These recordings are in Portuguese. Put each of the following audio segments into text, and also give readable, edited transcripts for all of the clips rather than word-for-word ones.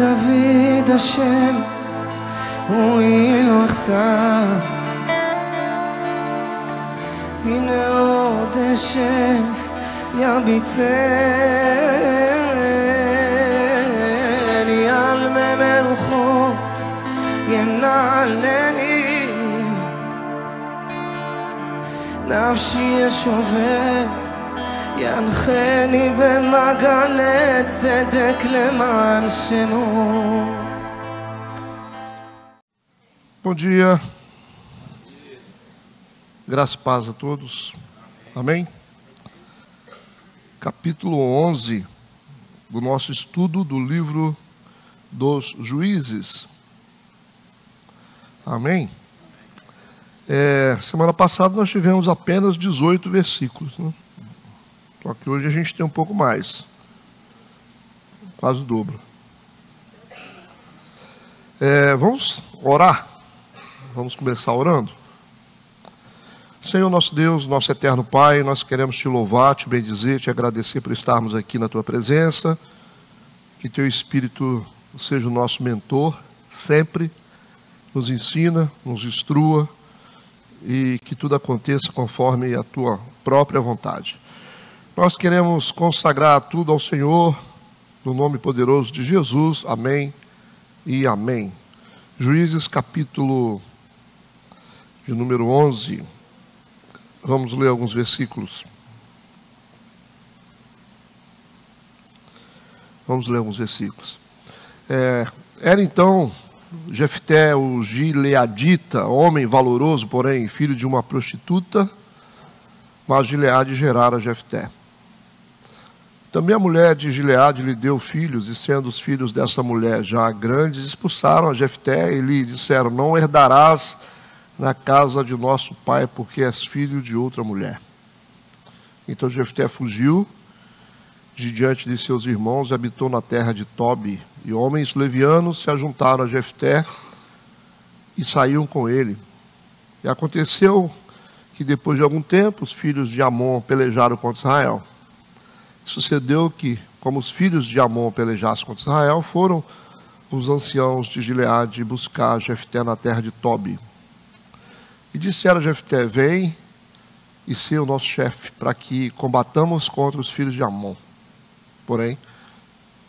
דוד השם הוא ילוחסה בנאור דשא יביצני על ממלכות ינעלני נפשי ישובר ינחני במעגלי צדק למען שמו. Bom dia, graça e paz a todos, amém? Capítulo 11 do nosso estudo do livro dos Juízes, amém? Semana passada nós tivemos apenas 18 versículos, né? Só que hoje a gente tem um pouco mais, quase o dobro. Vamos orar? Vamos começar orando? Senhor nosso Deus, nosso eterno Pai, nós queremos te louvar, te bendizer, te agradecer por estarmos aqui na tua presença. Que teu Espírito seja o nosso mentor, sempre nos ensina, nos instrua e que tudo aconteça conforme a tua própria vontade. Nós queremos consagrar tudo ao Senhor, no nome poderoso de Jesus, amém e amém. Juízes capítulo de número 11, vamos ler alguns versículos. Era então Jefté, o gileadita, homem valoroso, porém filho de uma prostituta, mas Gileade gerara Jefté. Também a mulher de Gileade lhe deu filhos, e sendo os filhos dessa mulher já grandes, expulsaram a Jefté e lhe disseram: não herdarás na casa de nosso pai, porque és filho de outra mulher. Então Jefté fugiu de diante de seus irmãos e habitou na terra de Tobi. E homens levianos se ajuntaram a Jefté e saíam com ele. E aconteceu que depois de algum tempo os filhos de Amon pelejaram contra Israel. Sucedeu que, como os filhos de Amon pelejassem contra Israel, foram os anciãos de Gileade buscar Jefté na terra de Tobi. E disseram a Jefté: vem e ser o nosso chefe, para que combatamos contra os filhos de Amon. Porém,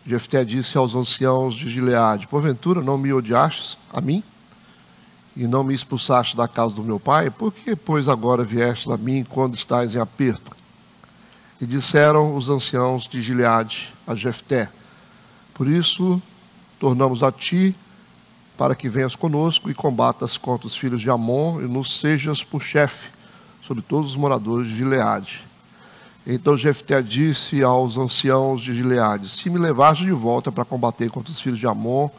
Jefté disse aos anciãos de Gileade: porventura não me odiastes a mim? E não me expulsaste da casa do meu pai? Por que, pois, agora viestes a mim quando estás em aperto? E disseram os anciãos de Gileade a Jefté: por isso tornamos a ti, para que venhas conosco e combatas contra os filhos de Amon, e nos sejas por chefe sobre todos os moradores de Gileade. Então Jefté disse aos anciãos de Gileade: se me levaste de volta para combater contra os filhos de Amon,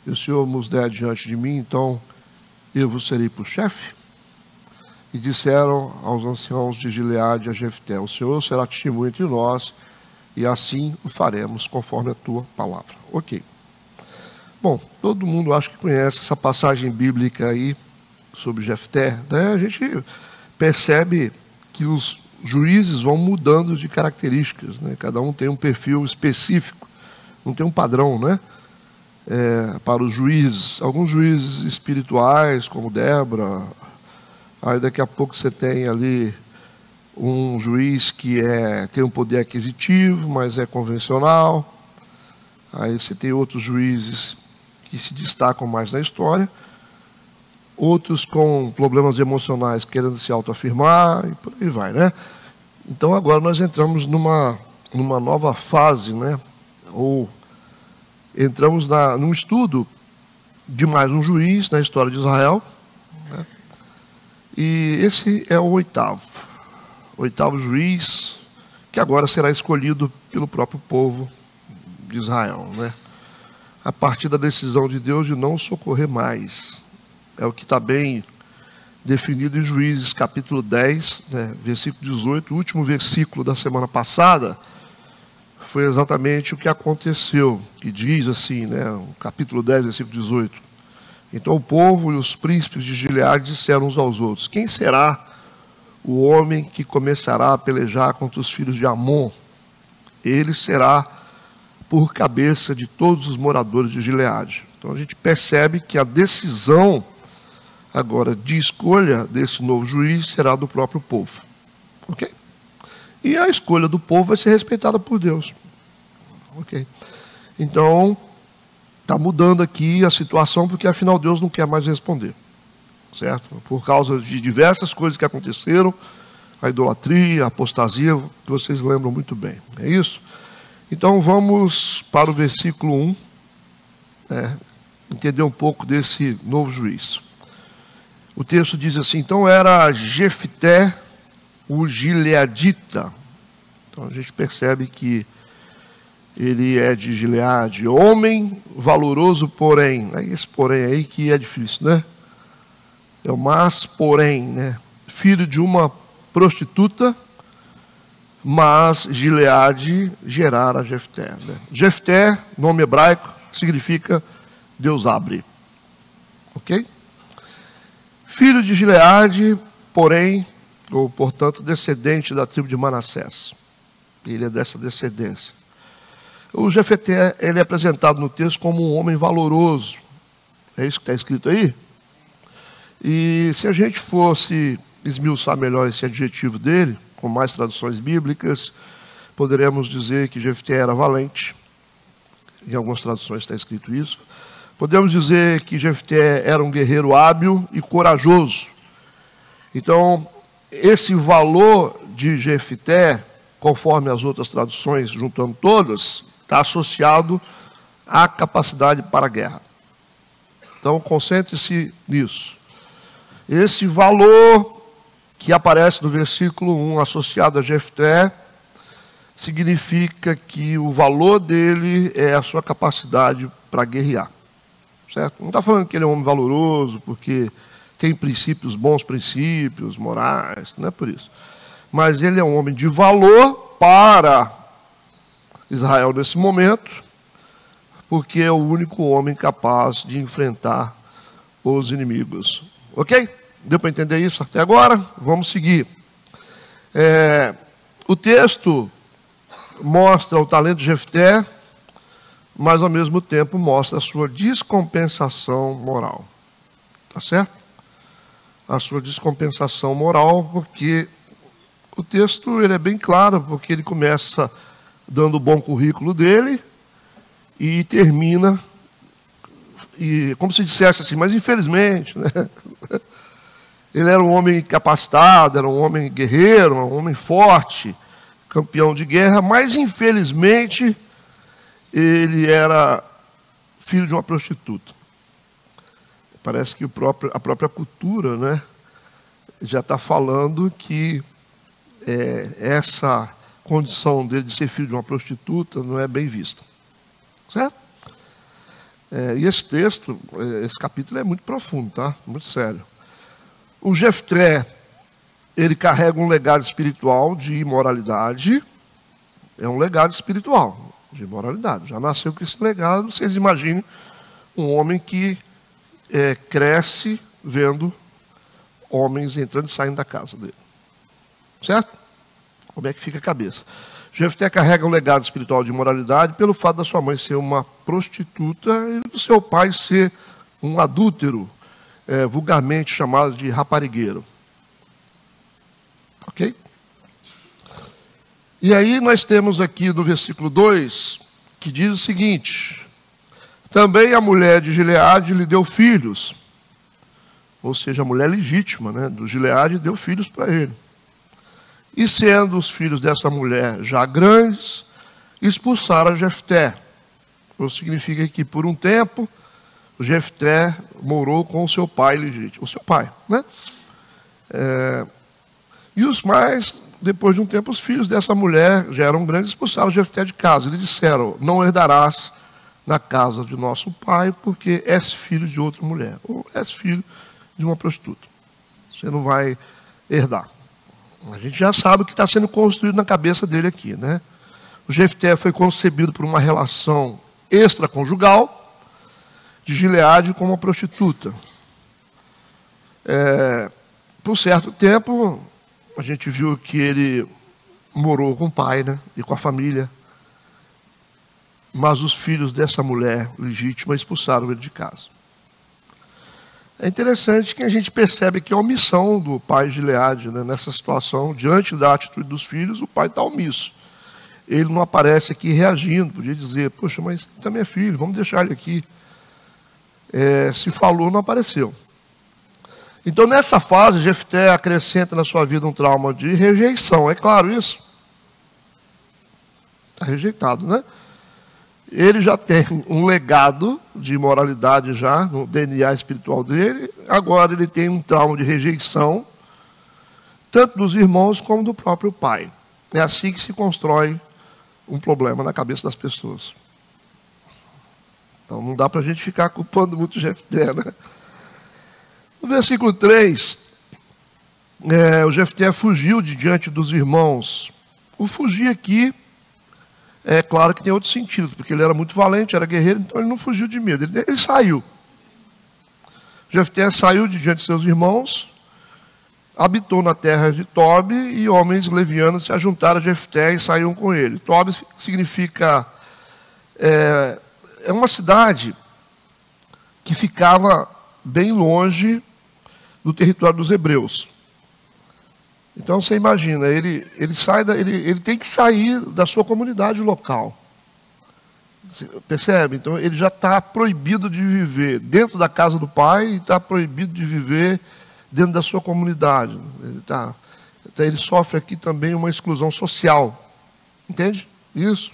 e o Senhor nos der diante de mim, então eu vos serei por chefe? E disseram aos anciãos de Gileade a Jefté: o Senhor será testemunha entre nós, e assim o faremos, conforme a tua palavra. Ok. Bom, todo mundo acho que conhece essa passagem bíblica aí, sobre Jefté, né? A gente percebe que os juízes vão mudando de características, né? Cada um tem um perfil específico, não tem um padrão, né? Para os juízes. Alguns juízes espirituais, como Débora. Aí daqui a pouco você tem ali um juiz que tem um poder aquisitivo, mas é convencional. Aí você tem outros juízes que se destacam mais na história. Outros com problemas emocionais, querendo se autoafirmar, e por aí vai, né? Então agora nós entramos numa nova fase, né? Ou entramos num estudo de mais um juiz na história de Israel, né? E esse é o oitavo juiz, que agora será escolhido pelo próprio povo de Israel, né? A partir da decisão de Deus de não socorrer mais. É o que está bem definido em Juízes capítulo 10, né, versículo 18, o último versículo da semana passada, foi exatamente o que aconteceu, que diz assim, né, capítulo 10, versículo 18. Então o povo e os príncipes de Gileade disseram uns aos outros: quem será o homem que começará a pelejar contra os filhos de Amon? Ele será por cabeça de todos os moradores de Gileade. Então a gente percebe que a decisão agora de escolha desse novo juiz será do próprio povo. Ok? E a escolha do povo vai ser respeitada por Deus. Ok? Então, está mudando aqui a situação, porque afinal Deus não quer mais responder. Certo? Por causa de diversas coisas que aconteceram, a idolatria, a apostasia, que vocês lembram muito bem. É isso? Então vamos para o versículo 1, entender um pouco desse novo juiz. O texto diz assim: então era Jefté, o gileadita. Então a gente percebe que ele é de Gileade, homem valoroso, porém. É esse porém aí que é difícil, né? É o mas, porém, né? Filho de uma prostituta, mas Gileade gerara Jefté. Né? Jefté, nome hebraico, significa Deus abre. Ok? Filho de Gileade, porém, ou portanto, descendente da tribo de Manassés. Ele é dessa descendência. O Jefté, ele é apresentado no texto como um homem valoroso. É isso que está escrito aí? E se a gente fosse esmiuçar melhor esse adjetivo dele, com mais traduções bíblicas, poderemos dizer que Jefté era valente. Em algumas traduções está escrito isso. Podemos dizer que Jefté era um guerreiro hábil e corajoso. Então, esse valor de Jefté, conforme as outras traduções, juntando todas, está associado à capacidade para a guerra. Então, concentre-se nisso. Esse valor que aparece no versículo 1, associado a Jefté, significa que o valor dele é a sua capacidade para guerrear. Certo? Não está falando que ele é um homem valoroso, porque tem princípios, bons princípios, morais, não é por isso. Mas ele é um homem de valor para Israel nesse momento, porque é o único homem capaz de enfrentar os inimigos. Ok? Deu para entender isso até agora? Vamos seguir. O texto mostra o talento de Jefté, mas ao mesmo tempo mostra a sua descompensação moral. Tá certo? A sua descompensação moral, porque o texto ele é bem claro, porque ele começa dando o bom currículo dele e termina, como se dissesse assim, mas infelizmente, né? Ele era um homem capacitado, era um homem guerreiro, um homem forte, campeão de guerra, mas infelizmente ele era filho de uma prostituta. Parece que a própria cultura, né, já está falando que essa condição dele de ser filho de uma prostituta não é bem vista. Certo? E esse texto, esse capítulo é muito profundo, tá? Muito sério. O Jefté, ele carrega um legado espiritual de imoralidade. É um legado espiritual de imoralidade. Já nasceu com esse legado. Vocês imaginem um homem que cresce vendo homens entrando e saindo da casa dele. Certo? Como é que fica a cabeça? Jefté carrega um legado espiritual de imoralidade pelo fato da sua mãe ser uma prostituta e do seu pai ser um adúltero, vulgarmente chamado de raparigueiro. Ok? E aí nós temos aqui no versículo 2, que diz o seguinte: também a mulher de Gileade lhe deu filhos, ou seja, a mulher legítima, né, do Gileade deu filhos para ele. E sendo os filhos dessa mulher já grandes, expulsaram Jefté. Ou significa que por um tempo Jefté morou com o seu pai legítimo, o seu pai, né? E os mais, depois de um tempo, os filhos dessa mulher já eram grandes, expulsaram Jefté de casa. Eles disseram: não herdarás na casa de nosso pai, porque és filho de outra mulher, ou és filho de uma prostituta. Você não vai herdar. A gente já sabe o que está sendo construído na cabeça dele aqui, né? O Jefté foi concebido por uma relação extraconjugal de Gileade com uma prostituta. Por certo tempo, a gente viu que ele morou com o pai, né, e com a família. mas os filhos dessa mulher legítima expulsaram ele de casa. É interessante que a gente percebe que a omissão do pai Gileade, né, nessa situação, diante da atitude dos filhos, o pai está omisso. Ele não aparece aqui reagindo, podia dizer, poxa, mas também é filho, vamos deixar ele aqui. Se falou, não apareceu. Então, nessa fase, Jefté acrescenta na sua vida um trauma de rejeição, é claro isso? Está rejeitado, né? Ele já tem um legado de imoralidade já, no DNA espiritual dele. Agora ele tem um trauma de rejeição, tanto dos irmãos como do próprio pai. É assim que se constrói um problema na cabeça das pessoas. Então não dá para a gente ficar culpando muito Jefté, né? No versículo 3, o Jefté fugiu de diante dos irmãos. O fugir aqui, é claro que tem outro sentido, porque ele era muito valente, era guerreiro, então ele não fugiu de medo, ele saiu. Jefté saiu de diante de seus irmãos, habitou na terra de Tobi, e homens levianos se ajuntaram a Jefté e saíram com ele. Tobi significa, é uma cidade que ficava bem longe do território dos hebreus. Então você imagina, ele tem que sair da sua comunidade local. Você percebe? Então ele já está proibido de viver dentro da casa do pai e está proibido de viver dentro da sua comunidade. Ele sofre aqui também uma exclusão social. Entende? Isso?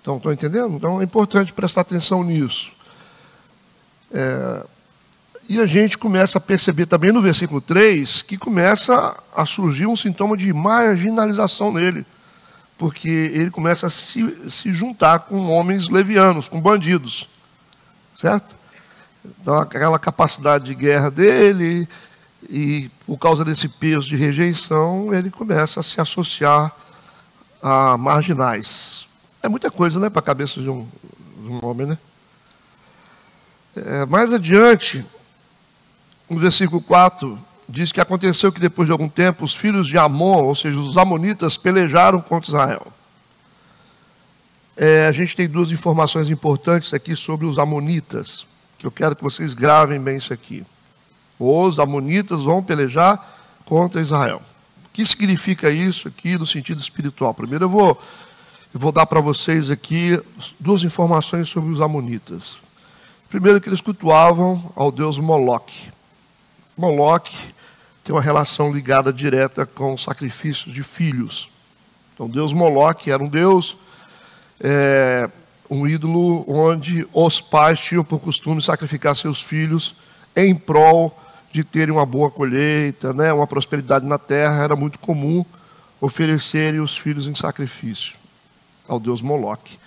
Então, estão entendendo? Então é importante prestar atenção nisso. E a gente começa a perceber também no versículo 3 que começa a surgir um sintoma de marginalização nele, porque ele começa a se juntar com homens levianos, com bandidos, certo? Então aquela capacidade de guerra dele, e por causa desse peso de rejeição, ele começa a se associar a marginais. É muita coisa, né, para a cabeça de um homem, né? Mais adiante, no versículo 4, diz que aconteceu que depois de algum tempo, os filhos de Amon, ou seja, os amonitas, pelejaram contra Israel. A gente tem duas informações importantes aqui sobre os amonitas, que eu quero que vocês gravem bem isso aqui. Os amonitas vão pelejar contra Israel. O que significa isso aqui no sentido espiritual? Primeiro eu vou dar para vocês aqui duas informações sobre os amonitas. Primeiro, que eles cultuavam ao deus Moloque. Moloque tem uma relação ligada direta com os sacrifícios de filhos. Então, Deus Moloque era um deus, um ídolo onde os pais tinham por costume sacrificar seus filhos em prol de terem uma boa colheita, né, uma prosperidade na terra. Era muito comum oferecerem os filhos em sacrifício ao deus Moloque,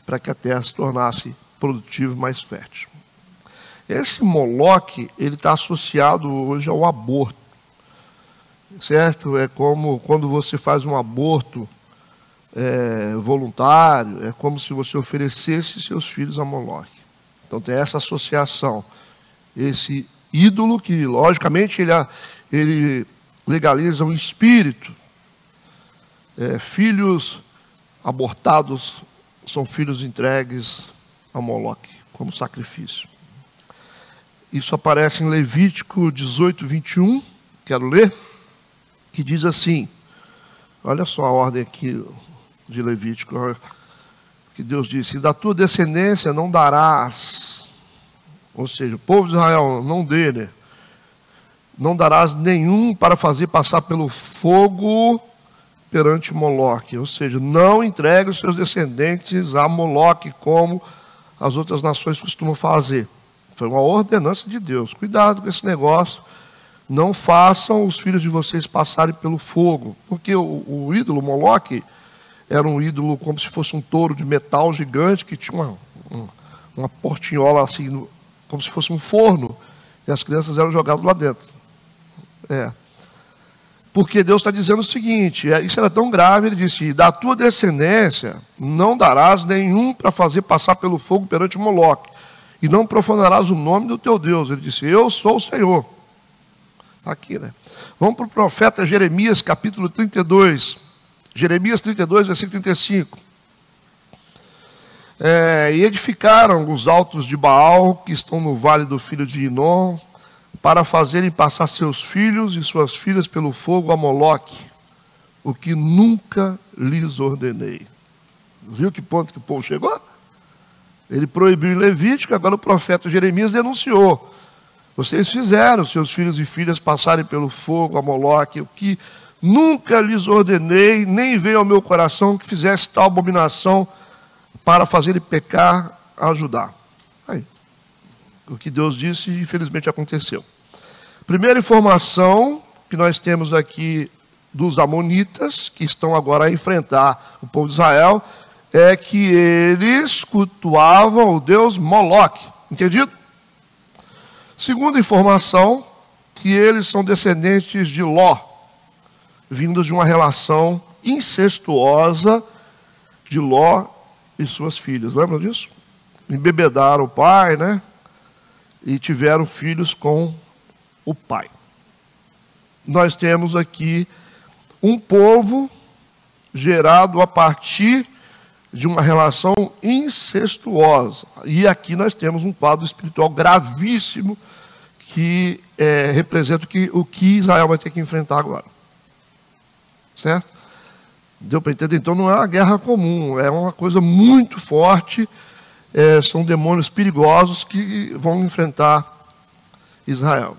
para que a terra se tornasse produtiva e mais fértil. Esse Moloque, ele está associado hoje ao aborto, certo? É como quando você faz um aborto voluntário, é como se você oferecesse seus filhos a Moloque. Então tem essa associação, esse ídolo que, logicamente, ele legaliza um espírito. Filhos abortados são filhos entregues a Moloque como sacrifício. Isso aparece em Levítico 18, 21, quero ler, que diz assim, olha só a ordem aqui de Levítico, que Deus disse: da tua descendência não darás, ou seja, o povo de Israel não dê, né? Não darás nenhum para fazer passar pelo fogo perante Moloque, ou seja, não entregue os seus descendentes a Moloque como as outras nações costumam fazer. Foi uma ordenança de Deus. Cuidado com esse negócio. Não façam os filhos de vocês passarem pelo fogo. Porque o ídolo Moloque era um ídolo como se fosse um touro de metal gigante que tinha uma portinhola assim, como se fosse um forno. E as crianças eram jogadas lá dentro. Porque Deus está dizendo o seguinte, isso era tão grave, ele disse: da tua descendência não darás nenhum para fazer passar pelo fogo perante Moloque. E não profanarás o nome do teu Deus. Ele disse: eu sou o Senhor. Aqui, né? Vamos para o profeta Jeremias, capítulo 32. Jeremias 32, versículo 35. E edificaram os altos de Baal, que estão no vale do filho de Inom, para fazerem passar seus filhos e suas filhas pelo fogo a Moloque, o que nunca lhes ordenei. Viu que ponto que o povo chegou? Ele proibiu em Levítico, agora o profeta Jeremias denunciou. Vocês fizeram seus filhos e filhas passarem pelo fogo a Moloque, o que nunca lhes ordenei, nem veio ao meu coração que fizesse tal abominação para fazer ele pecar a Judá. Aí, o que Deus disse, infelizmente, aconteceu. Primeira informação que nós temos aqui dos amonitas, que estão agora a enfrentar o povo de Israel, é que eles cultuavam o deus Moloque. Entendido? Segunda informação, que eles são descendentes de Ló, vindos de uma relação incestuosa de Ló e suas filhas. Lembra disso? Embebedaram o pai, né? E tiveram filhos com o pai. Nós temos aqui um povo gerado a partir de uma relação incestuosa. E aqui nós temos um quadro espiritual gravíssimo que representa o que Israel vai ter que enfrentar agora. Certo? Deu para entender? Então não é uma guerra comum, é uma coisa muito forte, são demônios perigosos que vão enfrentar Israel.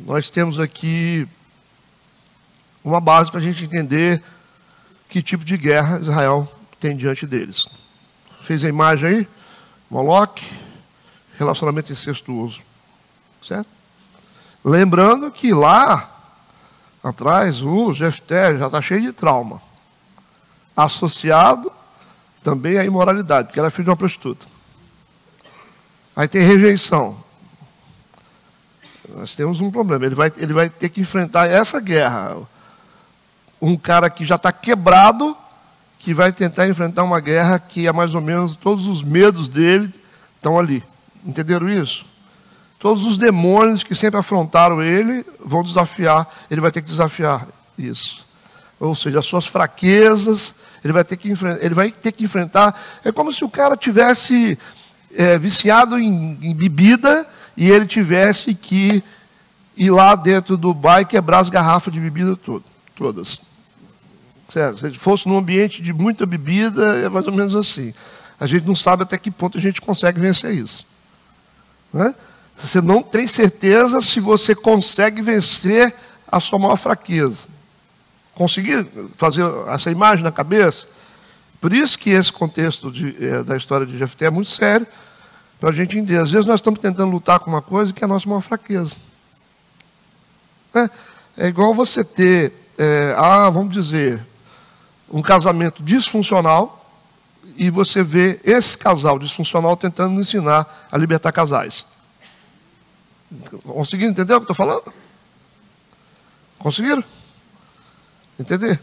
Nós temos aqui uma base para a gente entender que tipo de guerra Israel tem diante deles. Fez a imagem aí? Moloque, relacionamento incestuoso. Certo? Lembrando que lá atrás o Jefté já está cheio de trauma. Associado também à imoralidade, porque era filho de uma prostituta. Aí tem rejeição. Nós temos um problema. Ele vai ter que enfrentar essa guerra. Um cara que já está quebrado, que vai tentar enfrentar uma guerra que é mais ou menos todos os medos dele estão ali. Entenderam isso? Todos os demônios que sempre afrontaram ele vão desafiar, ele vai ter que desafiar isso. Ou seja, as suas fraquezas, ele vai ter que enfrentar. É como se o cara tivesse viciado em bebida e ele tivesse que ir lá dentro do bar e quebrar as garrafas de bebida todas. Certo? Se fosse num ambiente de muita bebida, é mais ou menos assim. A gente não sabe até que ponto a gente consegue vencer isso. Né? Você não tem certeza se você consegue vencer a sua maior fraqueza. Conseguir fazer essa imagem na cabeça? Por isso que esse contexto da história de Jefté é muito sério, para a gente entender. Às vezes nós estamos tentando lutar com uma coisa que é a nossa maior fraqueza. É igual você ter, vamos dizer, um casamento disfuncional e você vê esse casal disfuncional tentando ensinar a libertar casais. Conseguiram entender o que eu estou falando? Conseguiram? Entender?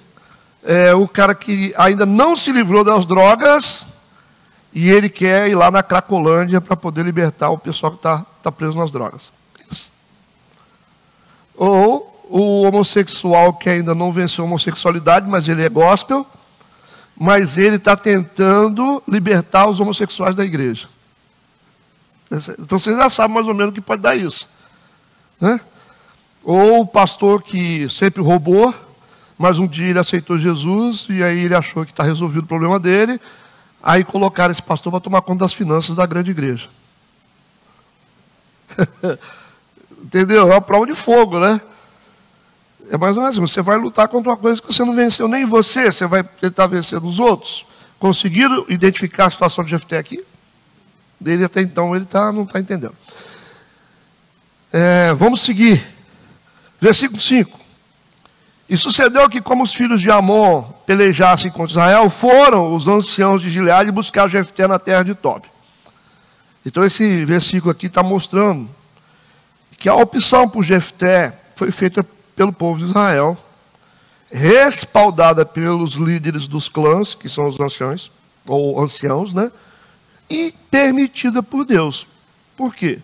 O cara que ainda não se livrou das drogas e ele quer ir lá na Cracolândia para poder libertar o pessoal que está preso nas drogas. Isso. Ou o homossexual que ainda não venceu a homossexualidade, mas ele é gospel, mas ele está tentando libertar os homossexuais da igreja. Então vocês já sabem mais ou menos o que pode dar isso. Né? Ou o pastor que sempre roubou, mas um dia ele aceitou Jesus e aí ele achou que está resolvido o problema dele, aí colocaram esse pastor para tomar conta das finanças da grande igreja. Entendeu? É uma prova de fogo, né? É mais ou menos assim, você vai lutar contra uma coisa que você não venceu nem você, você vai tentar vencer os outros. Conseguiram identificar a situação de Jefté aqui? Dele até então ele não está entendendo. Vamos seguir. Versículo 5. E sucedeu que, como os filhos de Amon pelejassem contra Israel, foram os anciãos de Gileade buscar Jefté na terra de Tob. Então esse versículo aqui está mostrando que a opção por Jefté foi feita pelo povo de Israel, respaldada pelos líderes dos clãs, que são os anciãos, ou anciãos, né? E permitida por Deus. Por quê?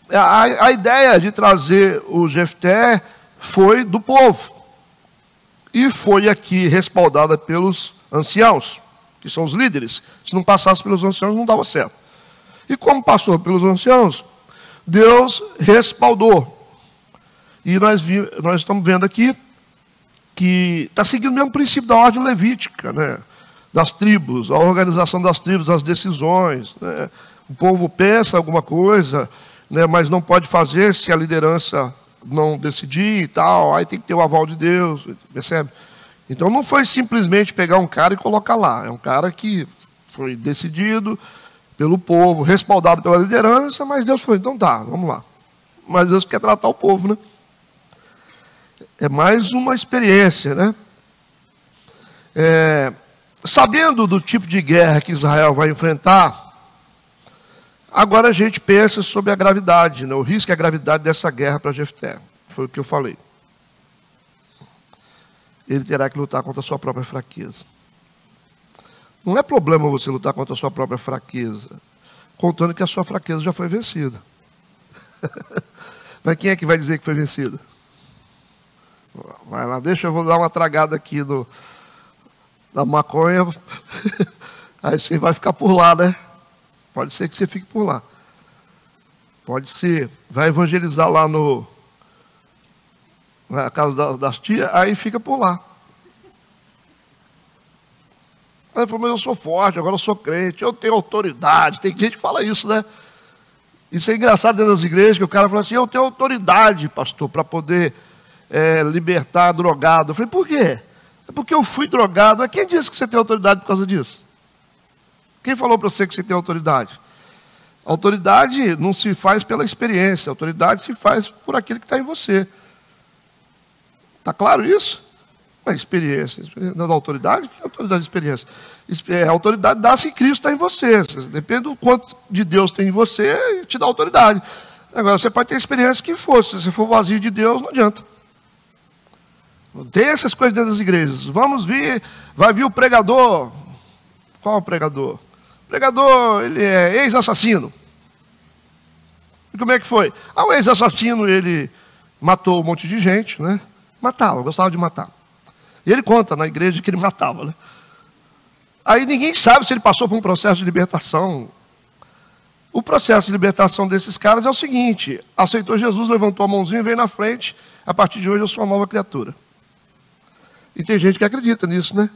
A ideia de trazer o Jefté foi do povo. E foi aqui respaldada pelos anciãos, que são os líderes. Se não passasse pelos anciãos, não dava certo. E como passou pelos anciãos, Deus respaldou. E nós estamos vendo aqui que está seguindo o mesmo princípio da ordem levítica, né? Das tribos, a organização das tribos, as decisões. Né? O povo pensa alguma coisa, né? Mas não pode fazer se a liderança não decidir e tal, aí tem que ter o aval de Deus, percebe? Então não foi simplesmente pegar um cara e colocar lá, é um cara que foi decidido pelo povo, respaldado pela liderança, mas Deus falou, então tá, vamos lá. Mas Deus quer tratar o povo, né? É mais uma experiência, né? Sabendo do tipo de guerra que Israel vai enfrentar, agora a gente pensa sobre a gravidade, né? O risco e a gravidade dessa guerra para Jefté. Foi o que eu falei. Ele terá que lutar contra a sua própria fraqueza. Não é problema você lutar contra a sua própria fraqueza, contando que a sua fraqueza já foi vencida. Mas quem é que vai dizer que foi vencida? Vai lá, deixa eu vou dar uma tragada aqui da maconha. Aí você vai ficar por lá, né? Pode ser que você fique por lá. Pode ser. Vai evangelizar lá na casa das tias, aí fica por lá. Aí falou, mas eu sou forte, agora eu sou crente, eu tenho autoridade. Tem gente que fala isso, né? Isso é engraçado dentro das igrejas, que o cara fala assim, eu tenho autoridade, pastor, para poder libertar drogado. Eu falei, por quê? É porque eu fui drogado. Mas quem disse que você tem autoridade por causa disso? Quem falou para você que você tem autoridade? A autoridade não se faz pela experiência, a autoridade se faz por aquilo que está em você. Está claro isso? A experiência. Não da autoridade? Que é autoridade de experiência? A autoridade dá-se em Cristo, está em você. Depende do quanto de Deus tem em você, te dá autoridade. Agora, você pode ter experiência que for. Se você for vazio de Deus, não adianta. Tem essas coisas dentro das igrejas. Vamos vir, vai vir o pregador. Qual é o pregador? O pregador, ele é ex-assassino. E como é que foi? O ex-assassino, ele matou um monte de gente, né? Matava, gostava de matar. E ele conta na igreja que ele matava, né? Aí ninguém sabe se ele passou por um processo de libertação. O processo de libertação desses caras é o seguinte: aceitou Jesus, levantou a mãozinha e veio na frente. A partir de hoje eu sou uma nova criatura. E tem gente que acredita nisso, né?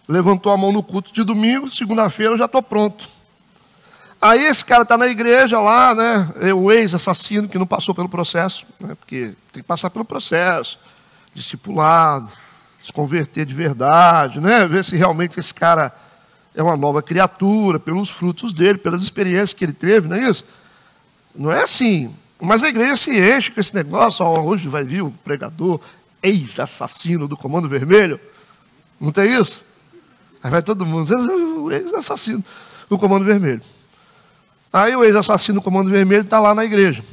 Levantou a mão no culto de domingo, segunda-feira eu já estou pronto. Aí esse cara está na igreja lá, né? O ex-assassino que não passou pelo processo, né? Porque tem que passar pelo processo, discipulado, se converter de verdade, né? Ver se realmente esse cara é uma nova criatura, pelos frutos dele, pelas experiências que ele teve, não é isso? Não é assim. Mas a igreja se enche com esse negócio, hoje vai vir o pregador, ex-assassino do Comando Vermelho. Não tem isso? Aí vai todo mundo, o ex-assassino do Comando Vermelho. Aí o ex-assassino do Comando Vermelho está lá na igreja.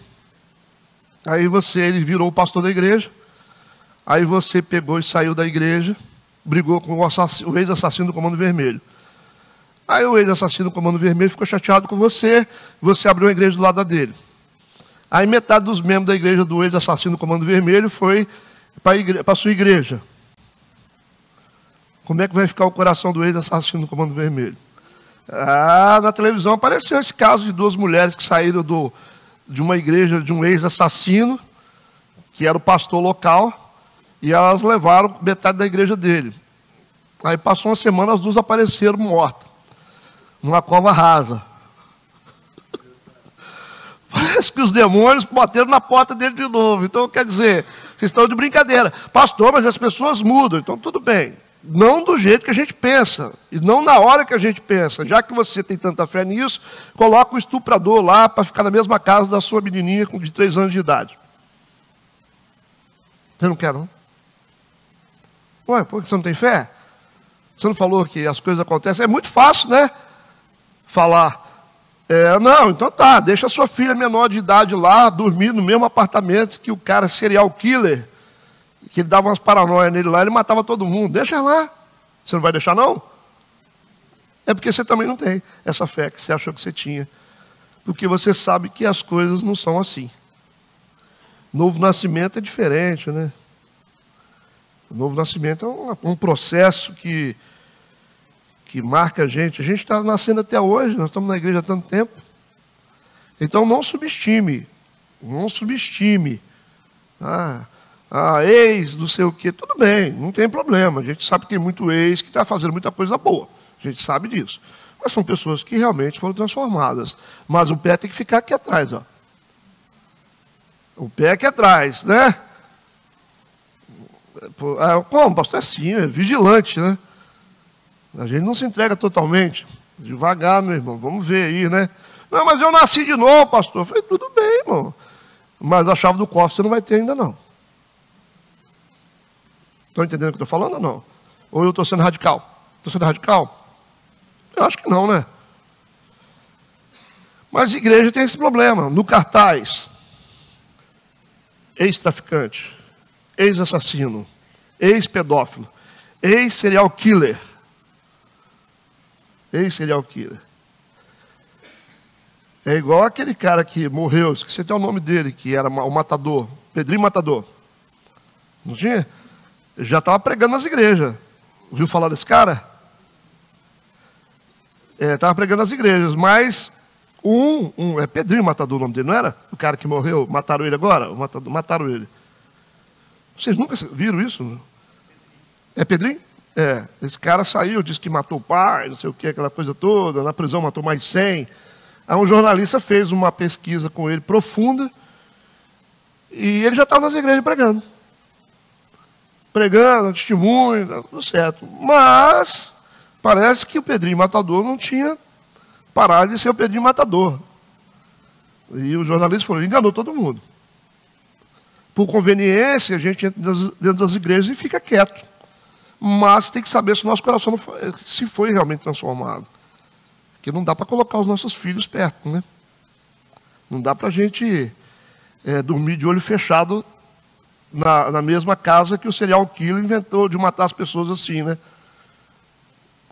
Aí ele virou o pastor da igreja. Aí você pegou e saiu da igreja, brigou com o ex-assassino do Comando Vermelho. Aí o ex-assassino do Comando Vermelho ficou chateado com você abriu a igreja do lado dele. Aí metade dos membros da igreja do ex-assassino do Comando Vermelho foi para a sua igreja. Como é que vai ficar o coração do ex-assassino do Comando Vermelho? Na televisão apareceu esse caso de 2 mulheres que saíram de uma igreja de um ex-assassino, que era o pastor local, e elas levaram metade da igreja dele. Aí passou uma semana, as 2 apareceram mortas, numa cova rasa. Parece que os demônios bateram na porta dele de novo. Então, quer dizer, vocês estão de brincadeira. Pastor, mas as pessoas mudam, então tudo bem. Não do jeito que a gente pensa, e não na hora que a gente pensa. Já que você tem tanta fé nisso, coloca o estuprador lá para ficar na mesma casa da sua menininha de 3 anos de idade. Você não quer, não? Ué, por que você não tem fé? Você não falou que as coisas acontecem? É muito fácil, né? Falar. Não, então tá, deixa a sua filha menor de idade lá, dormir no mesmo apartamento que o cara serial killer, que ele dava umas paranoias nele lá, ele matava todo mundo. Deixa lá. Você não vai deixar, não? É porque você também não tem essa fé que você achou que você tinha. Porque você sabe que as coisas não são assim. Novo nascimento é diferente, né? O novo nascimento é um processo que que marca a gente está nascendo até hoje, nós estamos na igreja há tanto tempo. Então não subestime, ex, não sei o quê, tudo bem, não tem problema. A gente sabe que tem muito ex que está fazendo muita coisa boa, a gente sabe disso. Mas são pessoas que realmente foram transformadas. Mas o pé tem que ficar aqui atrás, ó. O pé aqui atrás, né? Como, pastor? É assim, é vigilante, né? A gente não se entrega totalmente. Devagar, meu irmão, vamos ver aí, né? Não, mas eu nasci de novo, pastor. Eu falei, tudo bem, irmão. Mas a chave do cofre você não vai ter ainda, não. Estão entendendo o que eu estou falando ou não? Ou eu estou sendo radical? Estou sendo radical? Eu acho que não, né? Mas a igreja tem esse problema. No cartaz, ex-traficante, ex-assassino, ex-pedófilo, ex-serial killer. Ex-serial killer. É igual aquele cara que morreu, esqueci até o nome dele, que era o matador, Pedrinho Matador. Não tinha? Ele já estava pregando nas igrejas. Ouviu falar desse cara? Estava pregando nas igrejas, mas é Pedrinho Matador o nome dele, não era? O cara que morreu, mataram ele agora? Mataram ele. Vocês nunca viram isso? É Pedrinho? Esse cara saiu, disse que matou o pai, não sei o que, aquela coisa toda, na prisão matou mais de 100. Aí um jornalista fez uma pesquisa com ele profunda e ele já estava nas igrejas pregando. Pregando, testemunho, tudo certo. Mas parece que o Pedrinho Matador não tinha parado de ser o Pedrinho Matador. E o jornalista falou, ele enganou todo mundo. Por conveniência, a gente entra dentro das igrejas e fica quieto. Mas tem que saber se o nosso coração se foi realmente transformado. Porque não dá para colocar os nossos filhos perto, né? Não dá para a gente dormir de olho fechado na mesma casa que o serial killer inventou de matar as pessoas assim, né?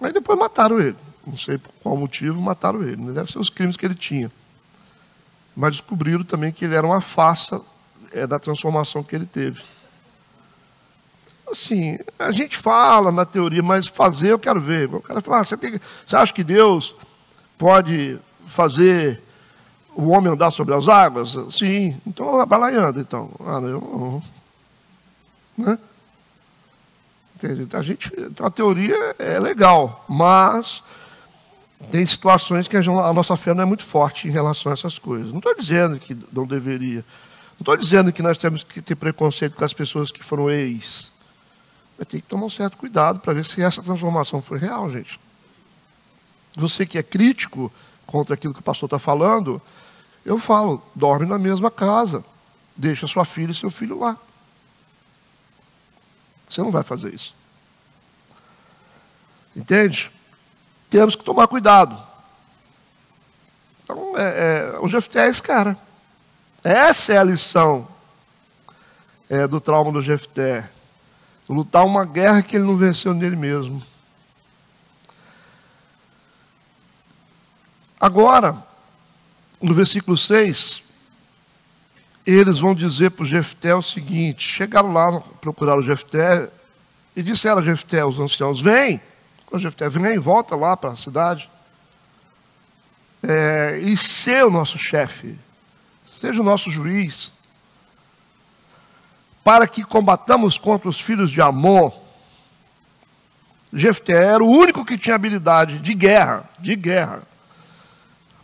Aí depois mataram ele. Não sei por qual motivo mataram ele. Né? Deve ser os crimes que ele tinha. Mas descobriram também que ele era uma farsa da transformação que ele teve. Assim, a gente fala na teoria, mas fazer eu quero ver. O cara fala, você acha que Deus pode fazer o homem andar sobre as águas? Sim, então vai lá e anda. Então, eu não. Né? A teoria é legal, mas tem situações que a nossa fé não é muito forte em relação a essas coisas. Não estou dizendo que não deveria. Não estou dizendo que nós temos que ter preconceito com as pessoas que foram ex. Mas tem que tomar um certo cuidado para ver se essa transformação foi real, gente. Você que é crítico contra aquilo que o pastor está falando, eu falo, dorme na mesma casa. Deixa sua filha e seu filho lá. Você não vai fazer isso. Entende? Temos que tomar cuidado. Então, o Jefté é esse cara. Essa é a lição do trauma do Jefté. Lutar uma guerra que ele não venceu nele mesmo. Agora, no versículo 6, eles vão dizer para o Jefté o seguinte, chegaram lá, procuraram o Jefté, e disseram a Jefté, os anciãos, vem, o Jefté, vem, volta lá para a cidade, e ser o nosso chefe, seja o nosso juiz, para que combatamos contra os filhos de Amon. Jefté era o único que tinha habilidade de guerra,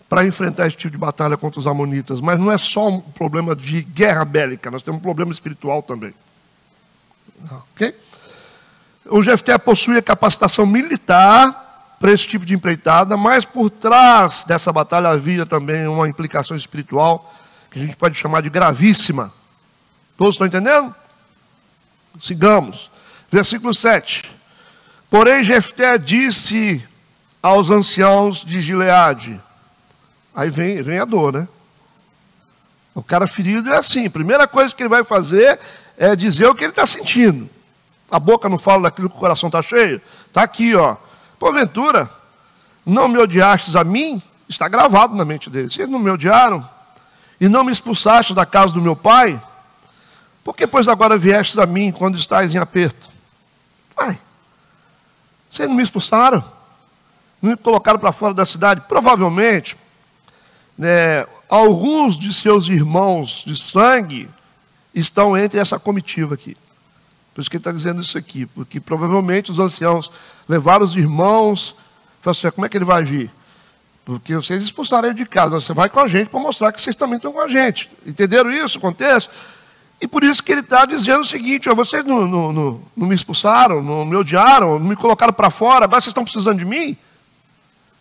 para enfrentar esse tipo de batalha contra os amonitas. Mas não é só um problema de guerra bélica, nós temos um problema espiritual também. Okay? O Jefté possuía capacitação militar para esse tipo de empreitada, mas por trás dessa batalha havia também uma implicação espiritual, que a gente pode chamar de gravíssima. Todos estão entendendo? Sigamos. Versículo 7. Porém, Jefté disse aos anciãos de Gileade. Aí vem a dor, né? O cara ferido é assim. A primeira coisa que ele vai fazer é dizer o que ele está sentindo. A boca não fala daquilo que o coração está cheio? Está aqui, ó. Porventura, não me odiastes a mim? Está gravado na mente dele. Vocês não me odiaram? E não me expulsaste da casa do meu pai? Por que, pois, agora viestes a mim quando estáis em aperto? Vocês não me expulsaram? não me colocaram para fora da cidade. Provavelmente, né, alguns de seus irmãos de sangue estão entre essa comitiva aqui. Por isso que ele está dizendo isso aqui, porque provavelmente os anciãos levaram os irmãos, falaram assim, como é que ele vai vir? Porque vocês expulsaram ele de casa, você vai com a gente para mostrar que vocês também estão com a gente. Entenderam isso, o contexto? E por isso que ele está dizendo o seguinte, ó, vocês não me expulsaram, não me odiaram, não me colocaram para fora, agora vocês estão precisando de mim?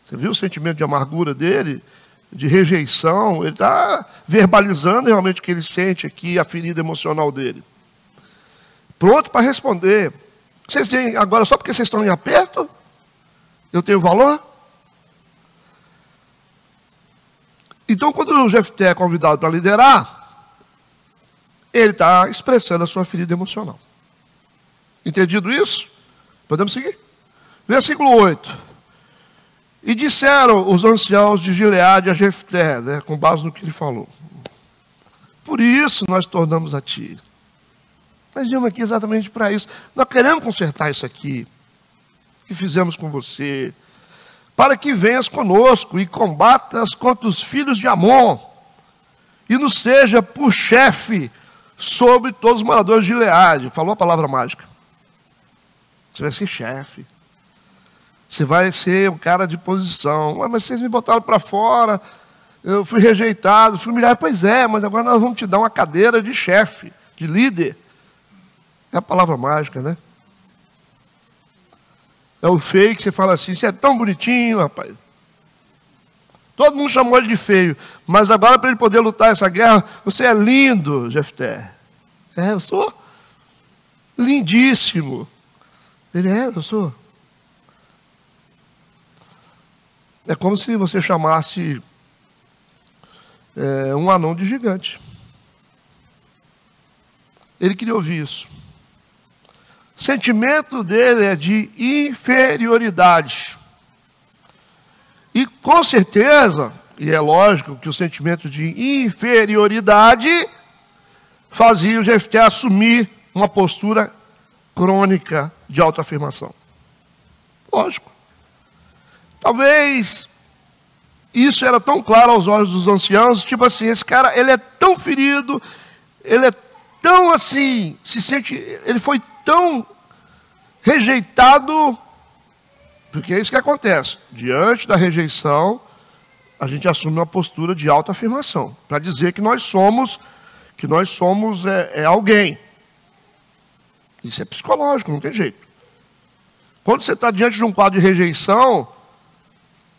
Você viu o sentimento de amargura dele, de rejeição? Ele está verbalizando realmente o que ele sente aqui, a ferida emocional dele. Pronto para responder. Vocês têm agora, só porque vocês estão em aperto, eu tenho valor? Então, quando o Jefté é convidado para liderar, ele está expressando a sua ferida emocional. Entendido isso? Podemos seguir? Versículo 8. E disseram os anciãos de Gileade a Jefté, né, com base no que ele falou. Por isso nós tornamos a ti. Nós viemos aqui exatamente para isso. Nós queremos consertar isso aqui, que fizemos com você, para que venhas conosco e combatas contra os filhos de Amon, e nos seja por chefe sobre todos os moradores de Gileade. Falou a palavra mágica. Você vai ser chefe. Você vai ser um cara de posição. Mas vocês me botaram para fora, eu fui rejeitado, fui humilhado. Pois é, mas agora nós vamos te dar uma cadeira de chefe, de líder. É a palavra mágica, né? É o feio que você fala assim, você é tão bonitinho, rapaz. Todo mundo chamou ele de feio, mas agora para ele poder lutar essa guerra, você é lindo, Jefté. É, eu sou lindíssimo. Ele é, eu sou. É como se você chamasse um anão de gigante. Ele queria ouvir isso. O sentimento dele é de inferioridade. E com certeza, e é lógico que o sentimento de inferioridade fazia o Jefté assumir uma postura crônica de autoafirmação. Lógico. Talvez isso era tão claro aos olhos dos anciãos, tipo assim, esse cara, ele é tão ferido, ele é tão assim, se sente, ele foi tão rejeitado, porque é isso que acontece. Diante da rejeição, a gente assume uma postura de autoafirmação, para dizer que nós somos alguém. Isso é psicológico, não tem jeito. Quando você está diante de um quadro de rejeição,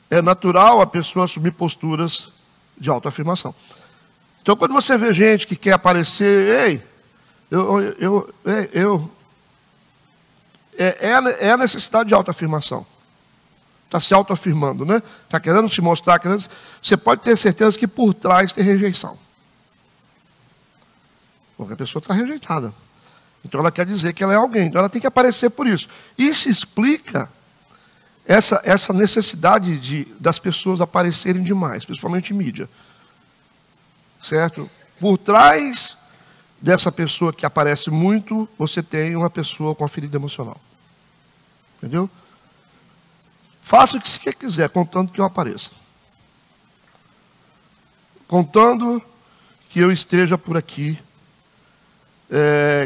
é natural a pessoa assumir posturas de autoafirmação. Então, quando você vê gente que quer aparecer, é a necessidade de autoafirmação. Está se autoafirmando, né? Está querendo se mostrar, você pode ter certeza que por trás tem rejeição. Porque a pessoa está rejeitada. Então ela quer dizer que ela é alguém, então ela tem que aparecer por isso. Isso explica essa necessidade das pessoas aparecerem demais, principalmente em mídia. Certo? Por trás dessa pessoa que aparece muito, você tem uma pessoa com a ferida emocional. Entendeu? Faça o que você quiser, contanto que eu apareça. Contando que eu esteja por aqui,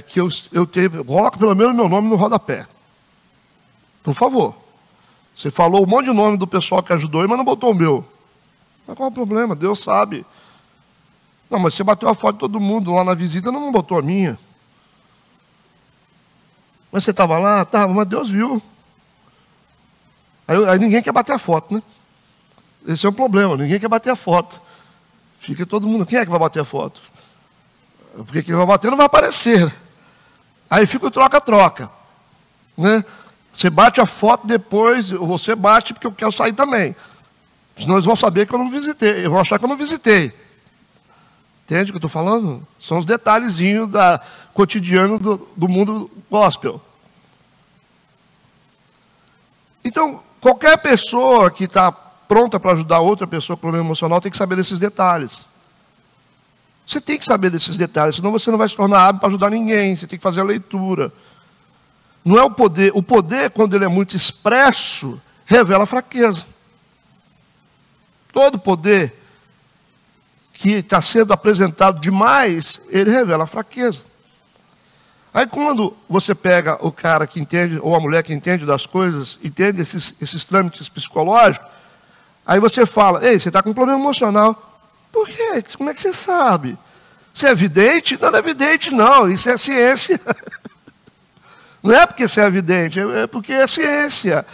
que eu tenha, coloca pelo menos meu nome no rodapé. Por favor. Você falou um monte de nome do pessoal que ajudou, mas não botou o meu. Mas qual é o problema? Deus sabe. Não, mas você bateu a foto de todo mundo lá na visita, não botou a minha. Mas você estava lá? Estava, mas Deus viu. Aí ninguém quer bater a foto, né? Esse é o problema, ninguém quer bater a foto. Fica todo mundo, quem é que vai bater a foto? Porque quem vai bater não vai aparecer. Aí fica o troca-troca. Né? Você bate a foto depois, você bate porque eu quero sair também. Senão eles vão saber que eu não visitei, eles vão achar que eu não visitei. Entende o que eu estou falando? São os detalhezinhos cotidiano do mundo gospel. Então, qualquer pessoa que está pronta para ajudar outra pessoa com problema emocional tem que saber desses detalhes. Você tem que saber desses detalhes, senão você não vai se tornar hábil para ajudar ninguém. Você tem que fazer a leitura. Não é o poder. O poder, quando ele é muito expresso, revela fraqueza. Todo poder que está sendo apresentado demais, ele revela fraqueza. Aí quando você pega o cara que entende, ou a mulher que entende das coisas, entende esses trâmites psicológicos, aí você fala, ei, você está com um problema emocional. Por quê? Como é que você sabe? Você é vidente? Não, não é vidente, não. Isso é ciência. Não é porque você é vidente, é porque é ciência.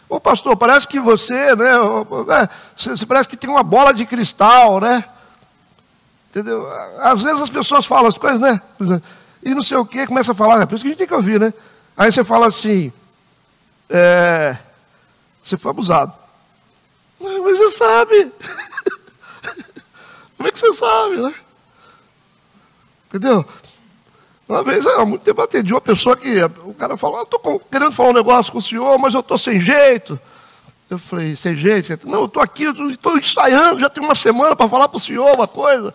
Ô pastor, parece que você, né? Você parece que tem uma bola de cristal, né? Entendeu? Às vezes as pessoas falam as coisas, né? E não sei o quê, começa a falar, é por isso que a gente tem que ouvir, né? Aí você fala assim, você foi abusado. Mas você sabe. Como é que você sabe, né? Entendeu? Uma vez, há muito tempo, eu atendi uma pessoa que, o cara falou, estou querendo falar um negócio com o senhor, mas eu estou sem jeito. Eu falei, sem jeito? Não, eu estou aqui, estou ensaiando, já tem uma semana para falar para o senhor uma coisa.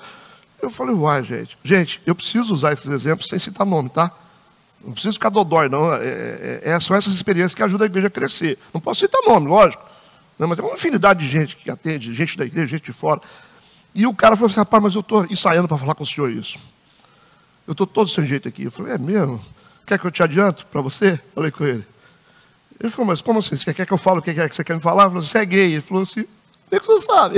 Eu falei, uai, gente. Gente, eu preciso usar esses exemplos sem citar nome, tá? Não preciso ficar dodói, não. São essas experiências que ajudam a igreja a crescer. Não posso citar nome, lógico. Não, mas tem uma infinidade de gente que atende, gente da igreja, gente de fora. E o cara falou assim, rapaz, mas eu estou ensaiando para falar com o senhor isso. Eu estou todo sem jeito aqui. Eu falei, é mesmo? Quer que eu te adianto para você? Falei com ele. Ele falou, mas como assim? Você quer que eu fale o que é que você quer me falar? Eu falei, você é gay. Ele falou assim, como é que você sabe?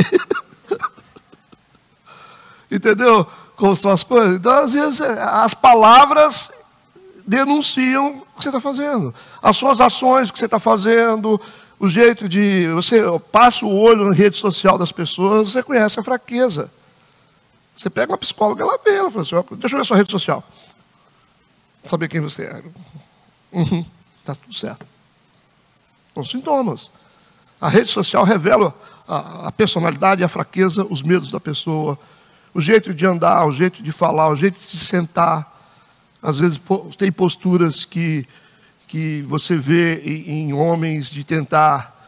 Entendeu como são as coisas? Então, às vezes, as palavras denunciam o que você está fazendo. As suas ações que você está fazendo, o jeito de... Você passa o olho na rede social das pessoas, você conhece a fraqueza. Você pega uma psicóloga, ela vê, ela fala assim, deixa eu ver a sua rede social. Saber quem você é. Está tudo certo. São sintomas. A rede social revela a personalidade, a fraqueza, os medos da pessoa, o jeito de andar, o jeito de falar, o jeito de sentar. Às vezes tem posturas que você vê em homens de tentar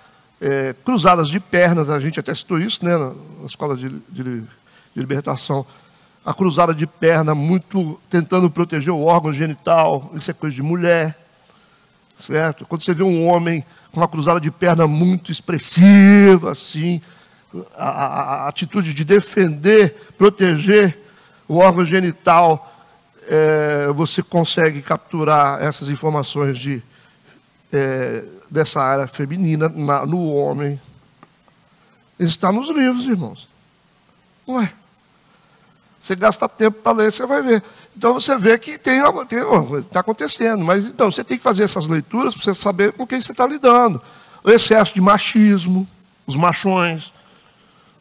cruzadas de pernas, a gente até citou isso, né, na escola de libertação, a cruzada de perna, muito tentando proteger o órgão genital, isso é coisa de mulher, certo? Quando você vê um homem com uma cruzada de perna muito expressiva, assim, a atitude de defender, proteger o órgão genital, você consegue capturar essas informações dessa área feminina no homem. Isso está nos livros, irmãos. Não é? Você gasta tempo para ler, você vai ver. Então você vê que está acontecendo. Mas então você tem que fazer essas leituras para você saber com quem você está lidando. O excesso de machismo, os machões.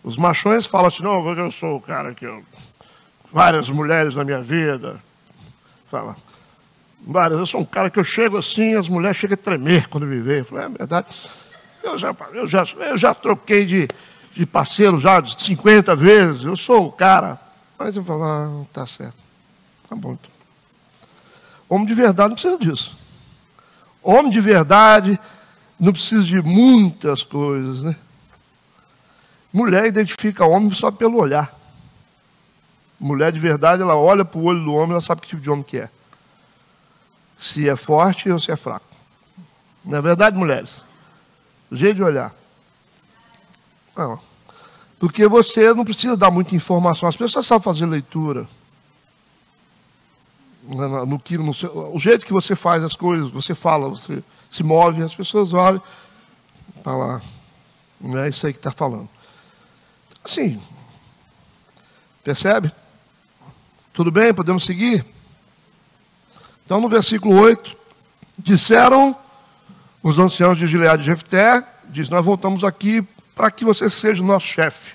Os machões falam assim, não, eu sou o cara que várias mulheres na minha vida. Fala, eu sou um cara que eu chego assim, as mulheres chegam a tremer quando me veem. Eu falo, é verdade. Eu já troquei de parceiro já de 50 vezes, eu sou o cara. Mas eu falo, tá certo. Tá bom. Então. Homem de verdade não precisa disso. Homem de verdade não precisa de muitas coisas, né? Mulher identifica homem só pelo olhar. Mulher de verdade, ela olha para o olho do homem, ela sabe que tipo de homem que é. Se é forte ou se é fraco. Não é verdade, mulheres? O jeito de olhar. Não. Porque você não precisa dar muita informação. As pessoas sabem fazer leitura. O jeito que você faz as coisas, você fala, você se move, as pessoas olham. Está lá. Não é isso aí que está falando. Assim. Percebe? Tudo bem? Podemos seguir? Então, no versículo 8, disseram os anciãos de Gileade e Jefté, diz, nós voltamos aqui para que você seja o nosso chefe.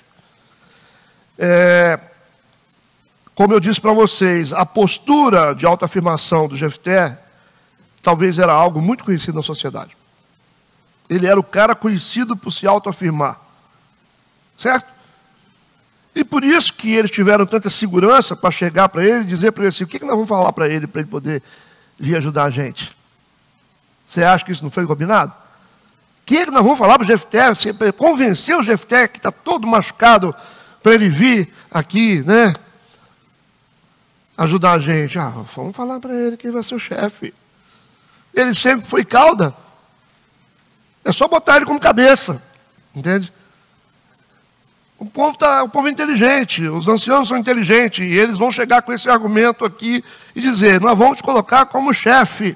Como eu disse para vocês, a postura de autoafirmação do Jefté talvez era algo muito conhecido na sociedade. Ele era o cara conhecido por se autoafirmar. Certo? E por isso que eles tiveram tanta segurança para chegar para ele e dizer para ele assim, o que nós vamos falar para ele poder vir ajudar a gente? Você acha que isso não foi combinado? O que nós vamos falar para o Jefté? Convencer o Jefté que está todo machucado para ele vir aqui, né? Ajudar a gente. Vamos falar para ele que ele vai ser o chefe. Ele sempre foi cauda. É só botar ele como cabeça. Entende? O povo é inteligente, os anciãos são inteligentes, e eles vão chegar com esse argumento aqui e dizer, nós vamos te colocar como chefe.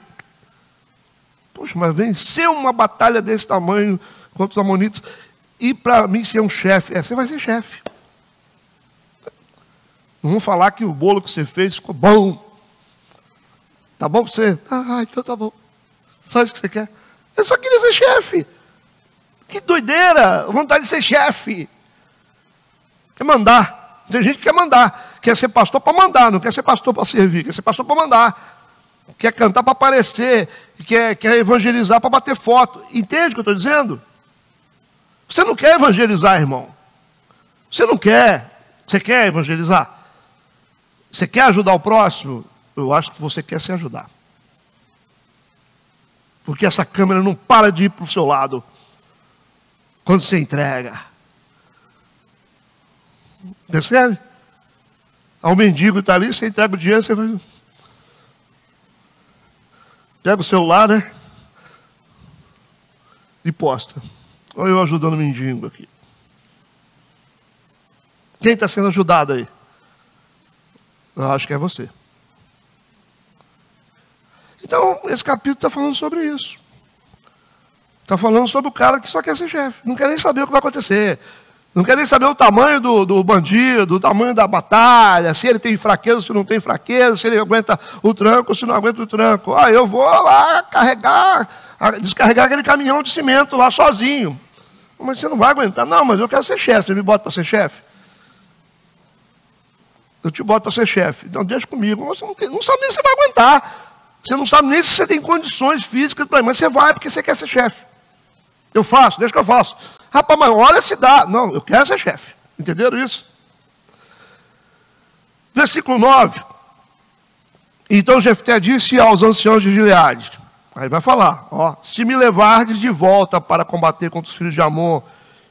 Poxa, mas vencer uma batalha desse tamanho contra os amonitas, e para mim ser um chefe, você vai ser chefe. Não vão falar que o bolo que você fez ficou bom. Tá bom para você? Então tá bom. Só isso que você quer? Eu só queria ser chefe. Que doideira, vontade de ser chefe. Quer mandar. Tem gente que quer mandar. Quer ser pastor para mandar, não quer ser pastor para servir. Quer ser pastor para mandar. Quer cantar para aparecer. Quer evangelizar para bater foto. Entende o que eu estou dizendo? Você não quer evangelizar, irmão. Você não quer. Você quer evangelizar? Você quer ajudar o próximo? Eu acho que você quer se ajudar. Porque essa câmera não para de ir para o seu lado. Quando você entrega. Percebe? O mendigo está ali, você entrega o dinheiro, você vai... Pega o celular, né? E posta. Olha eu ajudando o mendigo aqui. Quem está sendo ajudado aí? Eu acho que é você. Então, esse capítulo está falando sobre isso. Está falando sobre o cara que só quer ser chefe. Não quer nem saber o que vai acontecer. Não quer nem saber o tamanho do bandido, o tamanho da batalha, se ele tem fraqueza, se não tem fraqueza, se ele aguenta o tranco, se não aguenta o tranco. Eu vou lá descarregar aquele caminhão de cimento lá sozinho. Mas você não vai aguentar. Não, mas eu quero ser chefe. Você me bota para ser chefe? Eu te boto para ser chefe. Então deixa comigo. Você não sabe nem se você vai aguentar. Você não sabe nem se você tem condições físicas para ir, mas você vai porque você quer ser chefe. Eu faço, deixa que eu faço. Rapaz, mas olha se dá. Não, eu quero ser chefe. Entenderam isso? Versículo 9. Então Jefté disse aos anciãos de Gileade. Aí vai falar, se me levardes de volta para combater contra os filhos de Amon,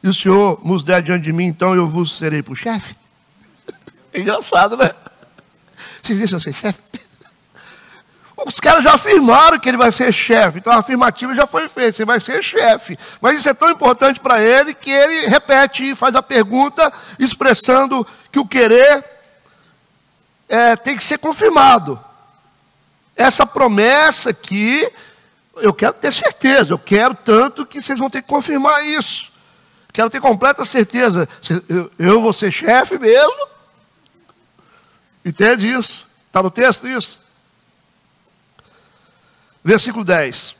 e o Senhor nos der diante de mim, então eu vos serei por chefe. É engraçado, né? Vocês deixam ser chefe? Os caras já afirmaram que ele vai ser chefe, então a afirmativa já foi feita, você vai ser chefe. Mas isso é tão importante para ele que ele repete e faz a pergunta, expressando que o querer tem que ser confirmado. Essa promessa aqui, eu quero ter certeza, eu quero tanto que vocês vão ter que confirmar isso. Quero ter completa certeza, eu vou ser chefe mesmo? Entende isso? Está no texto isso? Versículo 10.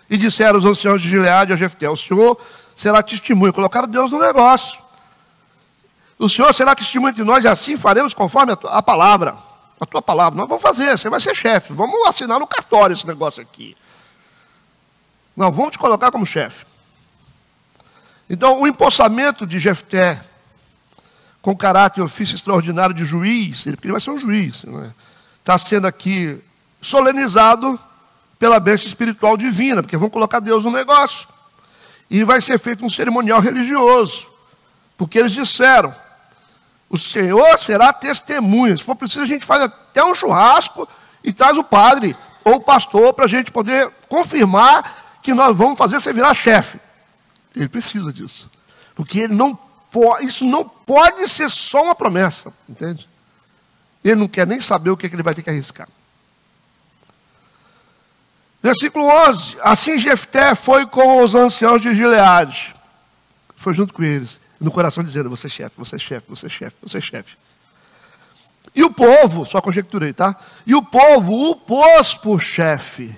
E disseram os anciãos de Gileade a Jefté, o Senhor será testemunha. Colocaram Deus no negócio. O Senhor será testemunha de nós e assim faremos conforme a palavra. A tua palavra. Nós vamos fazer, você vai ser chefe. Vamos assinar no cartório esse negócio aqui. Nós vamos te colocar como chefe. Então, o empossamento de Jefté, com caráter e ofício extraordinário de juiz, porque ele vai ser um juiz, está sendo aqui solenizado pela bênção espiritual divina, porque vão colocar Deus no negócio. E vai ser feito um cerimonial religioso, porque eles disseram, o Senhor será testemunha. Se for preciso, a gente faz até um churrasco e traz o padre ou o pastor para a gente poder confirmar que nós vamos fazer você virar chefe. Ele precisa disso, porque ele não pode, isso não pode ser só uma promessa, entende? Ele não quer nem saber o que ele vai ter que arriscar. Versículo 11. Assim Jefté foi com os anciãos de Gileade. Foi junto com eles. No coração dizendo, você é chefe, você é chefe, você é chefe, você é chefe. E o povo, só conjecturei, tá? E o povo o pôs por chefe.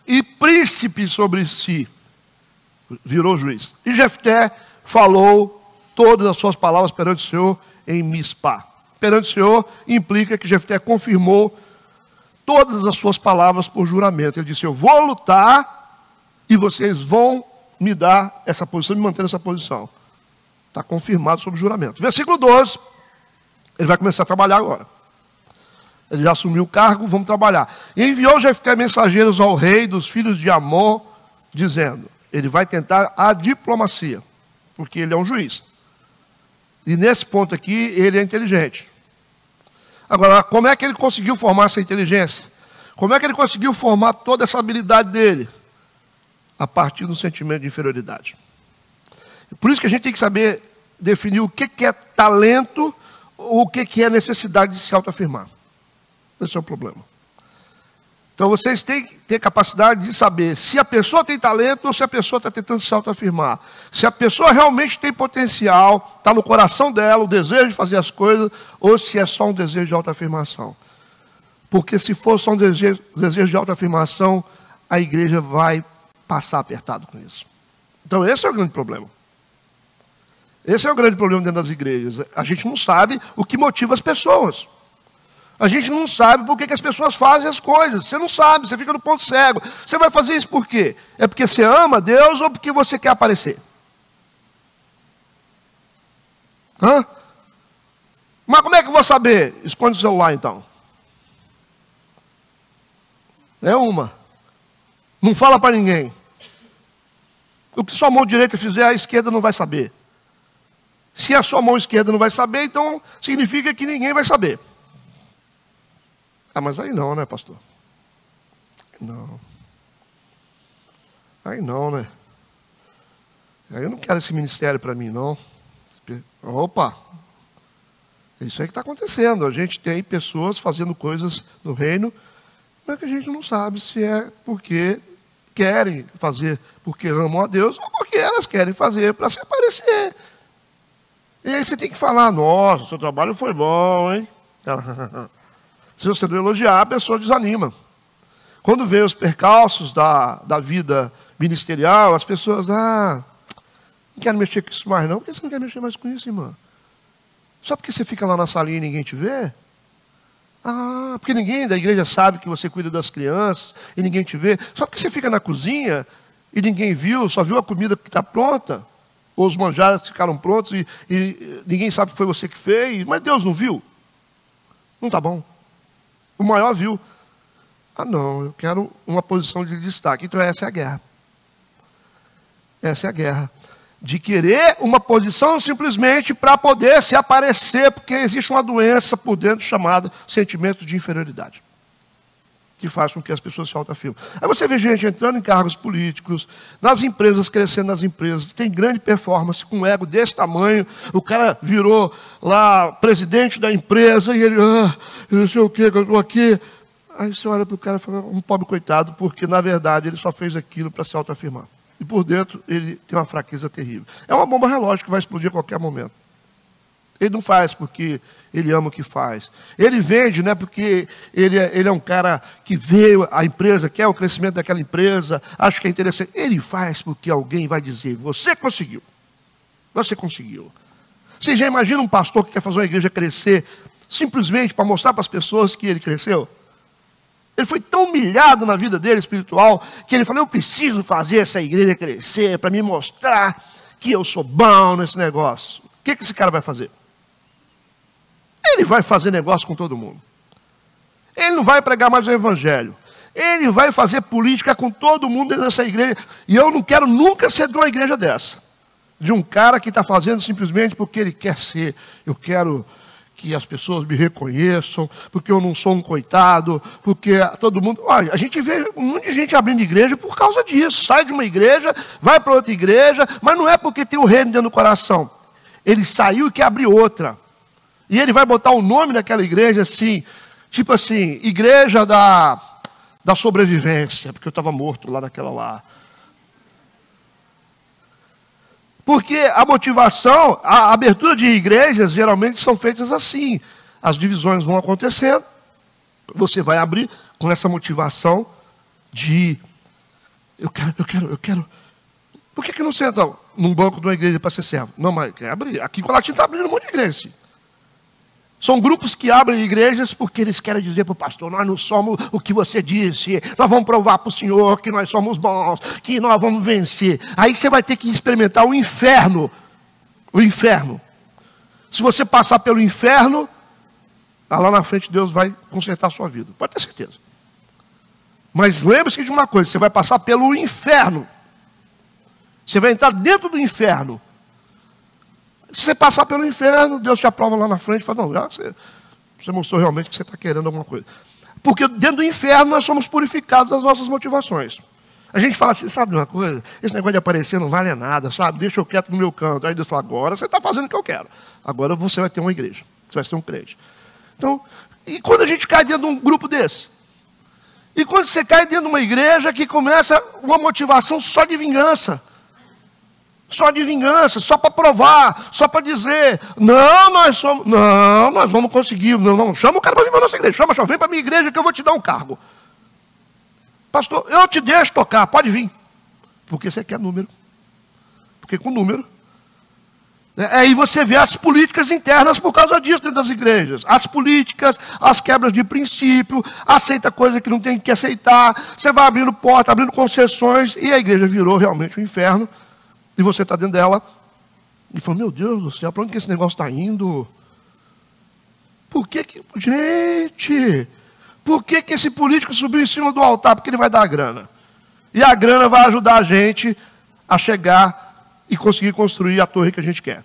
E príncipe sobre si. Virou juiz. E Jefté falou todas as suas palavras perante o Senhor em Mispá. Perante o Senhor implica que Jefté confirmou todas as suas palavras por juramento. Ele disse, eu vou lutar e vocês vão me dar essa posição, me manter nessa posição. Está confirmado sob juramento. Versículo 12, ele vai começar a trabalhar agora. Ele já assumiu o cargo, vamos trabalhar. E enviou Jefté mensageiros ao rei dos filhos de Amon, dizendo, ele vai tentar a diplomacia, porque ele é um juiz. E nesse ponto aqui, ele é inteligente. Agora, como é que ele conseguiu formar essa inteligência? Como é que ele conseguiu formar toda essa habilidade dele? a partir do sentimento de inferioridade. Por isso que a gente tem que saber definir o que é talento ou o que é necessidade de se autoafirmar. Esse é o problema. Então vocês têm que ter capacidade de saber se a pessoa tem talento ou se a pessoa está tentando se autoafirmar. Se a pessoa realmente tem potencial, está no coração dela o desejo de fazer as coisas, ou se é só um desejo de autoafirmação. Porque se for só um desejo de autoafirmação, a igreja vai passar apertado com isso. Então esse é o grande problema. Esse é o grande problema dentro das igrejas. A gente não sabe o que motiva as pessoas. A gente não sabe por que as pessoas fazem as coisas. Você não sabe, você fica no ponto cego. Você vai fazer isso por quê? É porque você ama Deus ou porque você quer aparecer? Hã? Mas como é que eu vou saber? Esconde o celular então. É uma. Não fala para ninguém. O que sua mão direita fizer, a esquerda não vai saber. Se a sua mão esquerda não vai saber, então significa que ninguém vai saber. Ah, mas aí não, né, pastor? Não. Aí não, né? Aí eu não quero esse ministério para mim, não. Opa! É isso aí que está acontecendo. A gente tem pessoas fazendo coisas no reino, mas que a gente não sabe se é porque querem fazer porque amam a Deus ou porque elas querem fazer para se aparecer. E aí você tem que falar, nossa, seu trabalho foi bom, hein? Se você não elogiar, a pessoa desanima. Quando vem os percalços da vida ministerial, as pessoas, não quero mexer com isso mais não. Por que você não quer mexer mais com isso, irmã? Só porque você fica lá na salinha e ninguém te vê? Porque ninguém da igreja sabe que você cuida das crianças e ninguém te vê? Só porque você fica na cozinha e ninguém viu, só viu a comida que está pronta? Ou os manjares ficaram prontos e ninguém sabe que foi você que fez? Mas Deus não viu? Não está bom. O maior viu. Não, eu quero uma posição de destaque. Então essa é a guerra. Essa é a guerra. De querer uma posição simplesmente para poder se aparecer, porque existe uma doença por dentro chamada sentimento de inferioridade, que faz com que as pessoas se autoafirmem. Aí você vê gente entrando em cargos políticos, nas empresas, crescendo nas empresas, tem grande performance, com um ego desse tamanho, o cara virou lá presidente da empresa, e ele, eu não sei o que, eu estou aqui. Aí você olha para o cara e fala, um pobre coitado, porque na verdade ele só fez aquilo para se autoafirmar. E por dentro ele tem uma fraqueza terrível. É uma bomba relógio que vai explodir a qualquer momento. Ele não faz porque ele ama o que faz. Ele vende, né, porque ele é um cara que vê a empresa, quer o crescimento daquela empresa, acha que é interessante. Ele faz porque alguém vai dizer, você conseguiu. Você conseguiu. Você já imagina um pastor que quer fazer uma igreja crescer simplesmente para mostrar para as pessoas que ele cresceu? Ele foi tão humilhado na vida dele espiritual que ele falou, eu preciso fazer essa igreja crescer para me mostrar que eu sou bom nesse negócio. O que esse cara vai fazer? Ele vai fazer negócio com todo mundo. Ele não vai pregar mais o evangelho. Ele vai fazer política com todo mundo dentro dessa igreja. E eu não quero nunca ser de uma igreja dessa. De um cara que está fazendo simplesmente porque ele quer ser. Eu quero que as pessoas me reconheçam, porque eu não sou um coitado, porque todo mundo... Olha, a gente vê muita gente abrindo igreja por causa disso. Sai de uma igreja, vai para outra igreja, mas não é porque tem o reino dentro do coração. Ele saiu e quer abrir outra. E ele vai botar o nome daquela igreja assim, tipo assim, igreja da sobrevivência, porque eu estava morto lá naquela lá. Porque a motivação, a abertura de igrejas geralmente são feitas assim. As divisões vão acontecendo, você vai abrir com essa motivação de eu quero. Por que não senta num banco de uma igreja para ser servo? Não, mas quer abrir. Aqui em Colatina está abrindo um monte de igreja. Assim. São grupos que abrem igrejas porque eles querem dizer para o pastor, nós não somos o que você disse, nós vamos provar para o senhor que nós somos bons, que nós vamos vencer. Aí você vai ter que experimentar o inferno. O inferno. Se você passar pelo inferno, lá na frente Deus vai consertar a sua vida. Pode ter certeza. Mas lembre-se de uma coisa, você vai passar pelo inferno. Você vai entrar dentro do inferno. Se você passar pelo inferno, Deus te aprova lá na frente e fala, não, já você mostrou realmente que você está querendo alguma coisa. Porque dentro do inferno nós somos purificados das nossas motivações. A gente fala assim, sabe uma coisa? Esse negócio de aparecer não vale nada, sabe? Deixa eu quieto no meu canto. Aí Deus fala, agora você está fazendo o que eu quero. Agora você vai ter uma igreja. Você vai ser um crente. Então, e quando a gente cai dentro de um grupo desse? E quando você cai dentro de uma igreja que começa uma motivação só de vingança. Só de vingança, só para provar, só para dizer, não, nós vamos conseguir, não, chama o cara para vir para a nossa igreja, chama, vem para a minha igreja que eu vou te dar um cargo. Pastor, eu te deixo tocar, pode vir. Porque você quer número. Porque com número. Aí você vê as políticas internas por causa disso dentro das igrejas. As políticas, as quebras de princípio, aceita coisa que não tem que aceitar, você vai abrindo porta, abrindo concessões, e a igreja virou realmente um inferno. E você está dentro dela e fala, meu Deus do céu, para onde que esse negócio está indo? Gente, por que esse político subiu em cima do altar? Porque ele vai dar a grana. E a grana vai ajudar a gente a chegar e conseguir construir a torre que a gente quer.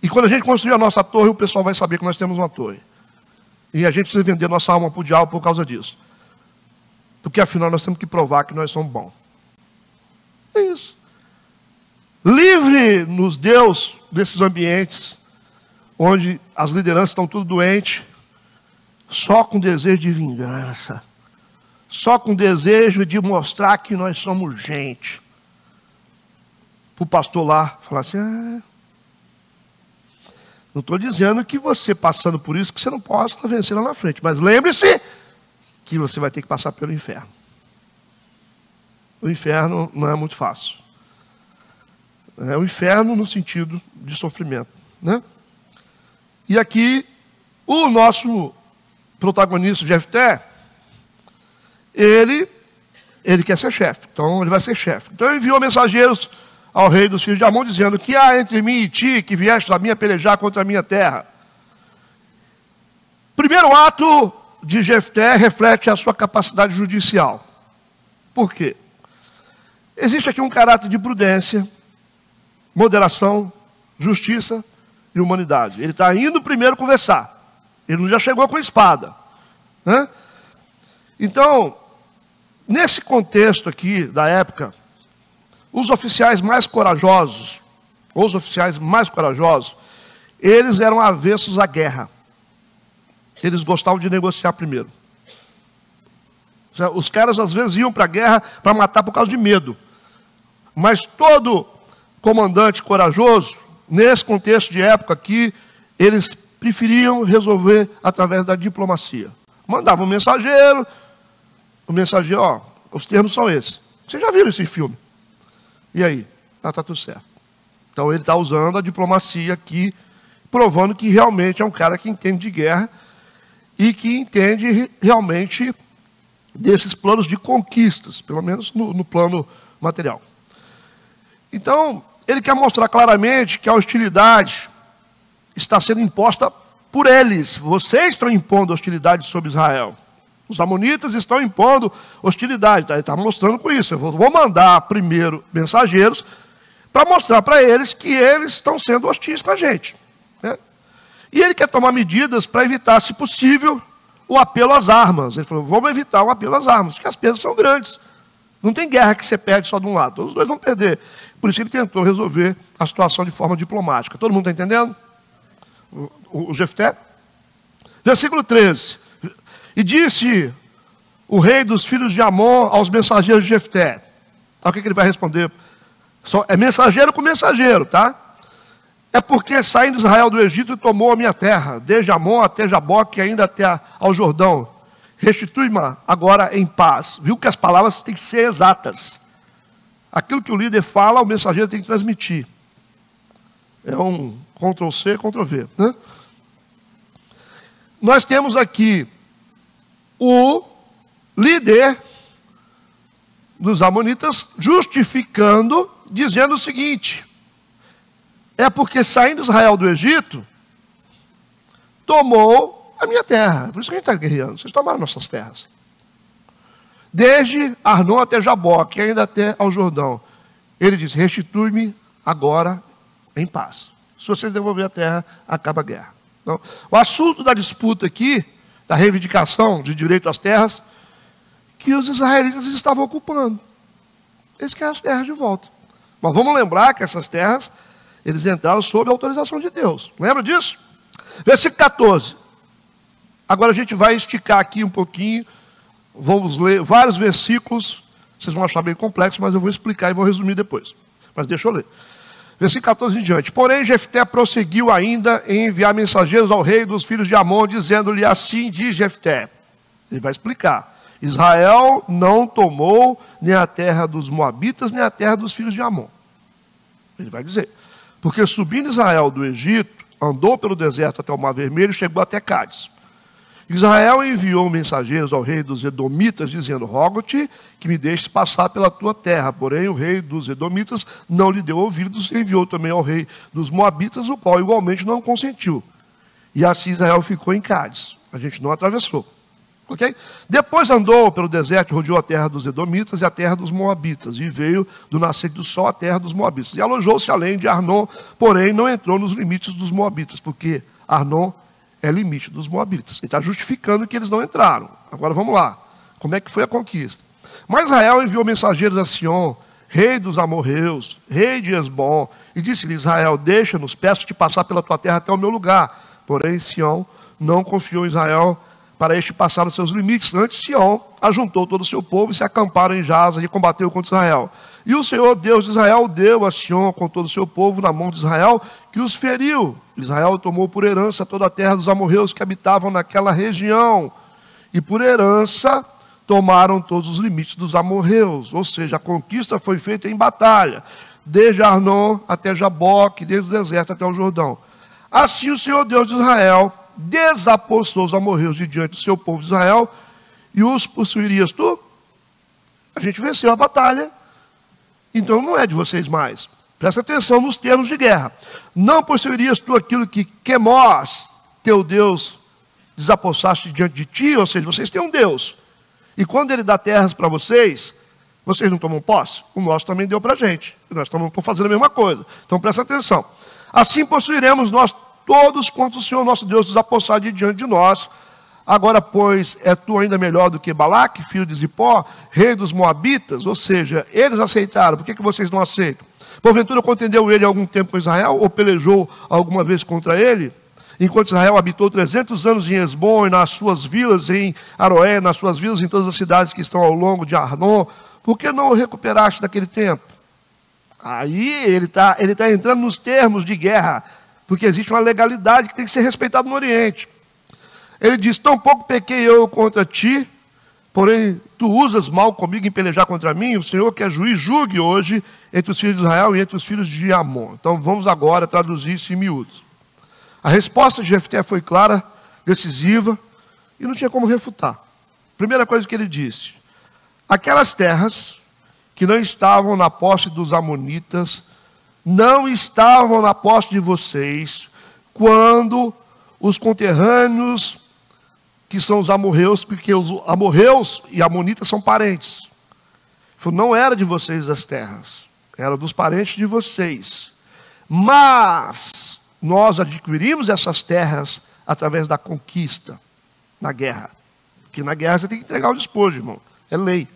E quando a gente construir a nossa torre, o pessoal vai saber que nós temos uma torre. E a gente precisa vender nossa alma para o diabo por causa disso. Porque afinal nós temos que provar que nós somos bons. É isso. Livre-nos, Deus, desses ambientes onde as lideranças estão tudo doentes, só com desejo de vingança, só com desejo de mostrar que nós somos gente. Para o pastor lá falar assim, não estou dizendo que você passando por isso, que você não possa vencer lá na frente, mas lembre-se que você vai ter que passar pelo inferno. O inferno não é muito fácil. É o inferno no sentido de sofrimento, né? E aqui, o nosso protagonista, Jefté, ele quer ser chefe. Então, ele vai ser chefe. Então, ele enviou mensageiros ao rei dos filhos de Amon, dizendo, que há entre mim e ti, que vieste a mim a pelejar contra a minha terra. Primeiro ato de Jefté reflete a sua capacidade judicial. Por quê? Existe aqui um caráter de prudência, moderação, justiça e humanidade. Ele está indo primeiro conversar. Ele não já chegou com espada, né? Então, nesse contexto aqui da época, os oficiais mais corajosos, eles eram avessos à guerra. Eles gostavam de negociar primeiro. Os caras às vezes iam para a guerra para matar por causa de medo. Mas todo comandante corajoso, nesse contexto de época aqui, eles preferiam resolver através da diplomacia. Mandavam um mensageiro, o mensageiro, os termos são esses. Vocês já viram esse filme? E aí? Está tudo certo. Então ele está usando a diplomacia aqui, provando que realmente é um cara que entende de guerra e que entende realmente desses planos de conquistas, pelo menos no plano material. Então, ele quer mostrar claramente que a hostilidade está sendo imposta por eles. Vocês estão impondo hostilidade sobre Israel. Os amonitas estão impondo hostilidade. Ele está mostrando com isso. Eu vou mandar primeiro mensageiros para mostrar para eles que eles estão sendo hostis com a gente, né? E ele quer tomar medidas para evitar, se possível, o apelo às armas. Ele falou, vamos evitar o apelo às armas, porque as perdas são grandes. Não tem guerra que você perde só de um lado. Os dois vão perder. Por isso ele tentou resolver a situação de forma diplomática. Todo mundo está entendendo? O Jefté? Versículo 13. E disse o rei dos filhos de Amon aos mensageiros de Jefté. Olha o que ele vai responder. É mensageiro com mensageiro, tá? É porque saindo Israel do Egito tomou a minha terra, desde Amon até Jaboque e ainda até ao Jordão. Restitui-me agora em paz. Viu que as palavras têm que ser exatas. Aquilo que o líder fala, o mensageiro tem que transmitir. É um Ctrl-C, Ctrl-V, né? Nós temos aqui o líder dos amonitas justificando, dizendo o seguinte: é porque saindo Israel do Egito, tomou a minha terra. Por isso que a gente está guerreando. Vocês tomaram nossas terras. Desde Arnon até Jaboque, ainda até ao Jordão. Ele diz, restitui-me agora em paz. Se vocês devolver a terra, acaba a guerra. Então, o assunto da disputa aqui, da reivindicação de direito às terras, que os israelitas estavam ocupando. eles querem as terras de volta. Mas vamos lembrar que essas terras, eles entraram sob a autorização de Deus. Lembra disso? Versículo 14. Agora a gente vai esticar aqui um pouquinho. Vamos ler vários versículos. Vocês vão achar bem complexo, mas eu vou explicar e vou resumir depois. Mas deixa eu ler. Versículo 14 em diante. Porém, Jefté prosseguiu ainda em enviar mensageiros ao rei dos filhos de Amon, dizendo-lhe: assim diz Jefté. Ele vai explicar. Israel não tomou nem a terra dos Moabitas, nem a terra dos filhos de Amon. Ele vai dizer. Porque subindo Israel do Egito, andou pelo deserto até o Mar Vermelho e chegou até Cádiz. Israel enviou mensageiros ao rei dos Edomitas, dizendo: rogo-te que me deixes passar pela tua terra. Porém, o rei dos Edomitas não lhe deu ouvidos, e enviou também ao rei dos Moabitas, o qual igualmente não consentiu. E assim Israel ficou em Cádiz. A gente não atravessou. Okay? Depois andou pelo deserto, rodeou a terra dos Edomitas e a terra dos Moabitas, e veio do nascer do sol à terra dos Moabitas. E alojou-se além de Arnon, porém não entrou nos limites dos Moabitas, porque Arnon é limite dos Moabitas. Ele está justificando que eles não entraram. Agora vamos lá. Como é que foi a conquista? Mas Israel enviou mensageiros a Sion, rei dos amorreus, rei de Esbom, e disse-lhe: Israel, deixa-nos, peço-te passar pela tua terra até o meu lugar. Porém, Sion não confiou em Israel para este passar os seus limites. Antes, Sion ajuntou todo o seu povo e se acamparam em Jaza e combateu contra Israel. E o Senhor, Deus de Israel, deu a Sion com todo o seu povo na mão de Israel, que os feriu. Israel tomou por herança toda a terra dos amorreus que habitavam naquela região. E por herança tomaram todos os limites dos amorreus. Ou seja, a conquista foi feita em batalha, desde Arnon até Jaboque, desde o deserto até o Jordão. Assim o Senhor, Deus de Israel, desapossou os amorreus de diante do seu povo de Israel, e os possuirias tu? A gente venceu a batalha, então não é de vocês mais. Presta atenção nos termos de guerra. Não possuirias tu aquilo que Quemós, teu Deus, desapossaste diante de ti? Ou seja, vocês têm um Deus, e quando ele dá terras para vocês, vocês não tomam posse? O nosso também deu para a gente, nós estamos fazendo a mesma coisa. Então presta atenção. Assim possuiremos nós todos quanto o Senhor nosso Deus desapossar de diante de nós. Agora, pois, é tu ainda melhor do que Balaque, filho de Zippor, rei dos Moabitas? Ou seja, eles aceitaram, por que vocês não aceitam? Porventura contendeu ele algum tempo com Israel, ou pelejou alguma vez contra ele? Enquanto Israel habitou 300 anos em Esbom e nas suas vilas, em Aroé, nas suas vilas, em todas as cidades que estão ao longo de Arnon, por que não o recuperaste daquele tempo? Aí ele tá entrando nos termos de guerra, porque existe uma legalidade que tem que ser respeitada no Oriente. Ele diz: tampouco pequei eu contra ti, porém tu usas mal comigo em pelejar contra mim. O Senhor, que é juiz, julgue hoje entre os filhos de Israel e entre os filhos de Amon. Então vamos agora traduzir isso em miúdos. A resposta de Jefté foi clara, decisiva, e não tinha como refutar. Primeira coisa que ele disse: aquelas terras que não estavam na posse dos amonitas, não estavam na posse de vocês, quando os conterrâneos, que são os amorreus, porque os amorreus e amonitas são parentes. Não era de vocês as terras, era dos parentes de vocês. Mas nós adquirimos essas terras através da conquista, na guerra. Porque na guerra você tem que entregar o despojo, irmão, é lei.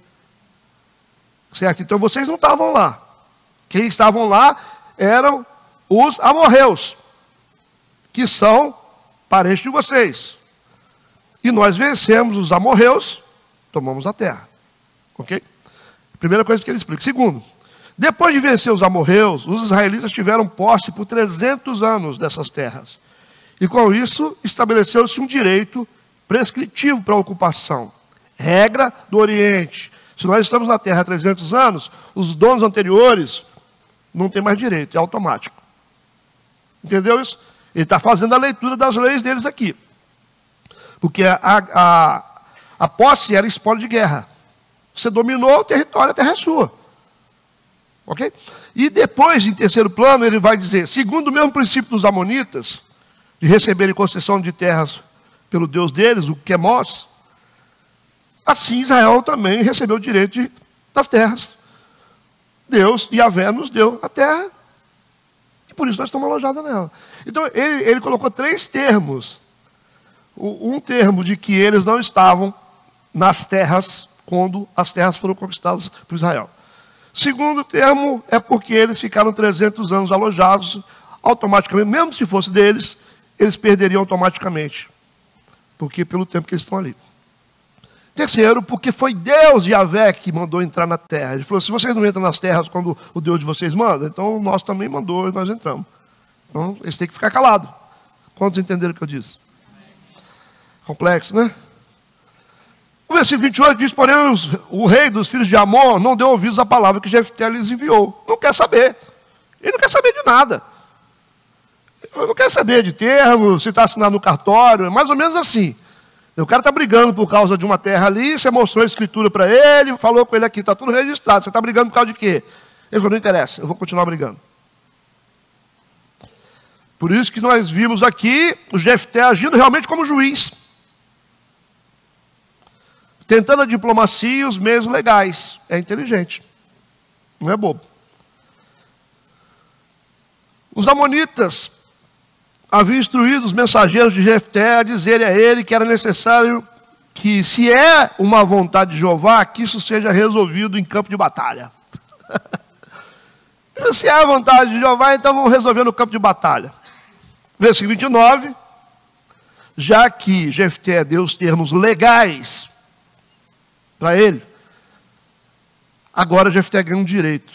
Certo? Então vocês não estavam lá. Quem estavam lá eram os amorreus, que são parentes de vocês. E nós vencemos os amorreus, tomamos a terra. Ok? Primeira coisa que ele explica. Segundo, depois de vencer os amorreus, os israelitas tiveram posse por 300 anos dessas terras. E com isso, estabeleceu-se um direito prescritivo para a ocupação. Regra do Oriente. Se nós estamos na terra há 300 anos, os donos anteriores não têm mais direito, é automático. Entendeu isso? Ele está fazendo a leitura das leis deles aqui. Porque a posse era espólio de guerra. Você dominou o território, a terra é sua. Ok? E depois, em terceiro plano, ele vai dizer: segundo o mesmo princípio dos amonitas, de receberem concessão de terras pelo Deus deles, o Quemós, assim Israel também recebeu o direito das terras. Deus, Yahvé, nos deu a terra, e por isso nós estamos alojados nela. Então ele colocou três termos. Um termo de que eles não estavam nas terras quando as terras foram conquistadas por Israel. Segundo termo é porque eles ficaram 300 anos alojados, automaticamente, mesmo se fosse deles, eles perderiam automaticamente, porque pelo tempo que eles estão ali. Terceiro, porque foi Deus, Yahvé, que mandou entrar na terra. Ele falou, se vocês não entram nas terras quando o Deus de vocês manda, então nós também mandou e nós entramos. Então, eles têm que ficar calados. Quantos entenderam o que eu disse? Complexo, né? O versículo 28 diz, porém, o rei dos filhos de Amon não deu ouvidos à palavra que Jefté lhes enviou. Não quer saber. Ele não quer saber de nada. Ele não quer saber de termo, se está assinado no cartório, é mais ou menos assim. O cara está brigando por causa de uma terra ali, você mostrou a escritura para ele, falou com ele aqui, está tudo registrado. Você está brigando por causa de quê? Ele falou, não interessa, eu vou continuar brigando. Por isso que nós vimos aqui o Jefté agindo realmente como juiz. Tentando a diplomacia e os meios legais. É inteligente. Não é bobo. Os amonitas haviam instruído os mensageiros de Jefté a dizerem a ele que era necessário que, se é uma vontade de Jeová, que isso seja resolvido em campo de batalha. Se é a vontade de Jeová, então vamos resolver no campo de batalha. Versículo 29. Já que Jefté deu os termos legais para ele, agora Jefté ganha um direito.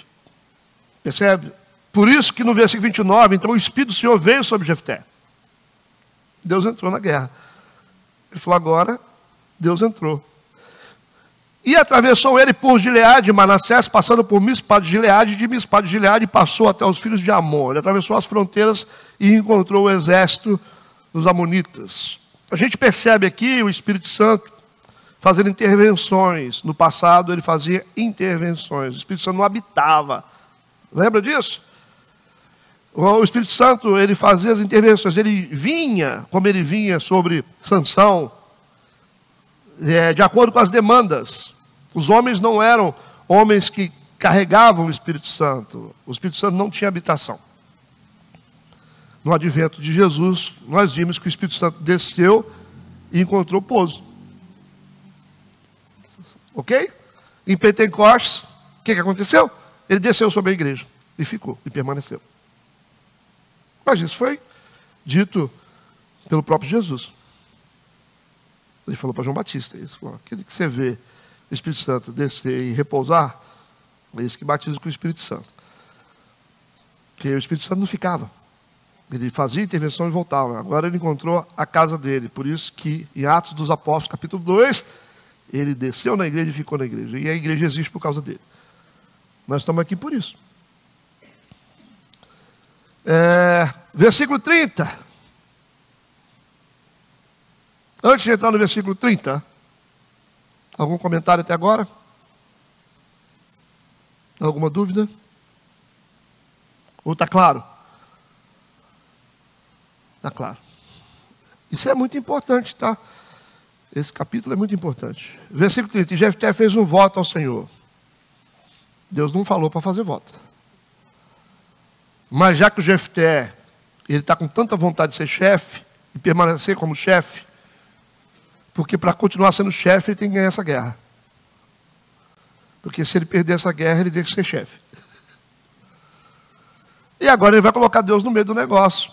Percebe? Por isso que no versículo 29, então o Espírito do Senhor veio sobre Jefté. Deus entrou na guerra. Ele falou, agora Deus entrou. E atravessou ele por Gileade e Manassés, passando por Mispa de Gileade, e de Mispa de Gileade passou até os filhos de Amon. Ele atravessou as fronteiras e encontrou o exército dos amonitas. A gente percebe aqui o Espírito Santo fazendo intervenções. No passado ele fazia intervenções. O Espírito Santo não habitava. Lembra disso? O Espírito Santo, ele fazia as intervenções. Ele vinha, como ele vinha sobre Sansão, de acordo com as demandas. Os homens não eram homens que carregavam o Espírito Santo. O Espírito Santo não tinha habitação. No advento de Jesus, nós vimos que o Espírito Santo desceu e encontrou pouso. Ok? Em Pentecostes, o que aconteceu? Ele desceu sobre a igreja e ficou, e permaneceu. Mas isso foi dito pelo próprio Jesus. Ele falou para João Batista, ele falou, aquele que você vê o Espírito Santo descer e repousar, é esse que batiza com o Espírito Santo. Porque o Espírito Santo não ficava. Ele fazia intervenção e voltava. Agora ele encontrou a casa dele. Por isso que em Atos dos Apóstolos, capítulo 2, ele desceu na igreja e ficou na igreja. E a igreja existe por causa dele. Nós estamos aqui por isso. Versículo 30. Antes de entrar no versículo 30, algum comentário até agora? Alguma dúvida? Ou está claro? Está claro. Isso é muito importante, tá? Esse capítulo é muito importante. Versículo 30. Jefté fez um voto ao Senhor. Deus não falou para fazer voto. Mas já que o Jefté, ele está com tanta vontade de ser chefe e permanecer como chefe, porque para continuar sendo chefe, ele tem que ganhar essa guerra. Porque se ele perder essa guerra, ele tem que ser chefe. E agora ele vai colocar Deus no meio do negócio.